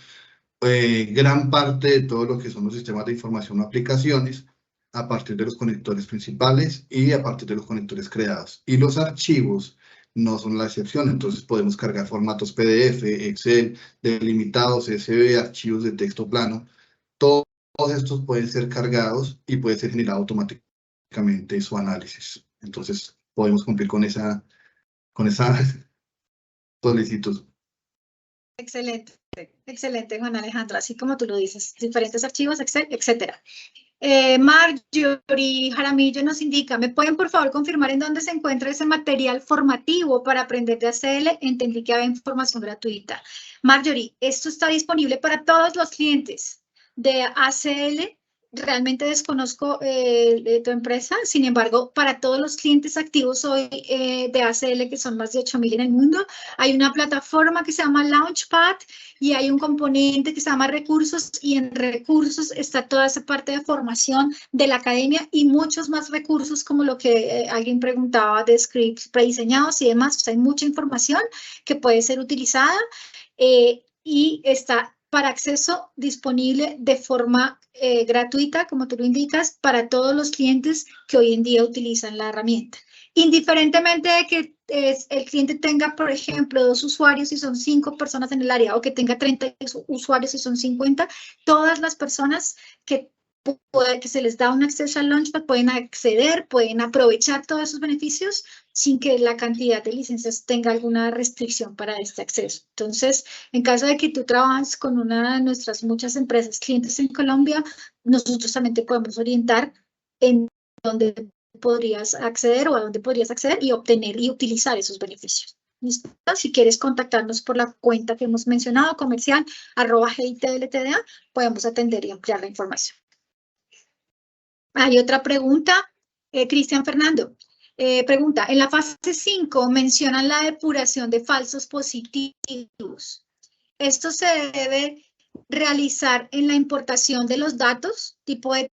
gran parte de todo lo que son los sistemas de información o aplicaciones a partir de los conectores principales y a partir de los conectores creados. Y los archivos no son la excepción, entonces podemos cargar formatos PDF, Excel, delimitados, CSV, archivos de texto plano. Todos estos pueden ser cargados y puede ser generado automáticamente su análisis. Entonces podemos cumplir con esa solicitud. Excelente, excelente, Juan Alejandro, así como tú lo dices, diferentes archivos, Excel, etcétera. Marjorie Jaramillo nos indica, ¿me pueden por favor confirmar en dónde se encuentra ese material formativo para aprender de ACL? Entendí que había información gratuita. Marjorie, esto está disponible para todos los clientes de ACL. Realmente desconozco tu empresa, sin embargo, para todos los clientes activos hoy de ACL, que son más de 8.000 en el mundo, hay una plataforma que se llama Launchpad y hay un componente que se llama recursos, y en recursos está toda esa parte de formación de la academia y muchos más recursos como lo que alguien preguntaba de scripts prediseñados y demás. O sea, hay mucha información que puede ser utilizada y está para acceso disponible de forma gratuita, como tú lo indicas, para todos los clientes que hoy en día utilizan la herramienta. Indiferentemente de que el cliente tenga, por ejemplo, 2 usuarios y son 5 personas en el área, o que tenga 30 usuarios y son 50, todas las personas que se les da un acceso al Launchpad pueden acceder, pueden aprovechar todos esos beneficios sin que la cantidad de licencias tenga alguna restricción para este acceso. Entonces, en caso de que tú trabajes con una de nuestras muchas empresas clientes en Colombia, nosotros también te podemos orientar en dónde podrías acceder o a dónde podrías acceder y obtener y utilizar esos beneficios. ¿Listo? Si quieres contactarnos por la cuenta que hemos mencionado, comercial, @GITLTDA, podemos atender y ampliar la información. Hay otra pregunta, Cristian Fernando. Pregunta, en la fase 5 mencionan la depuración de falsos positivos. ¿Esto se debe realizar en la importación de los datos, tipo de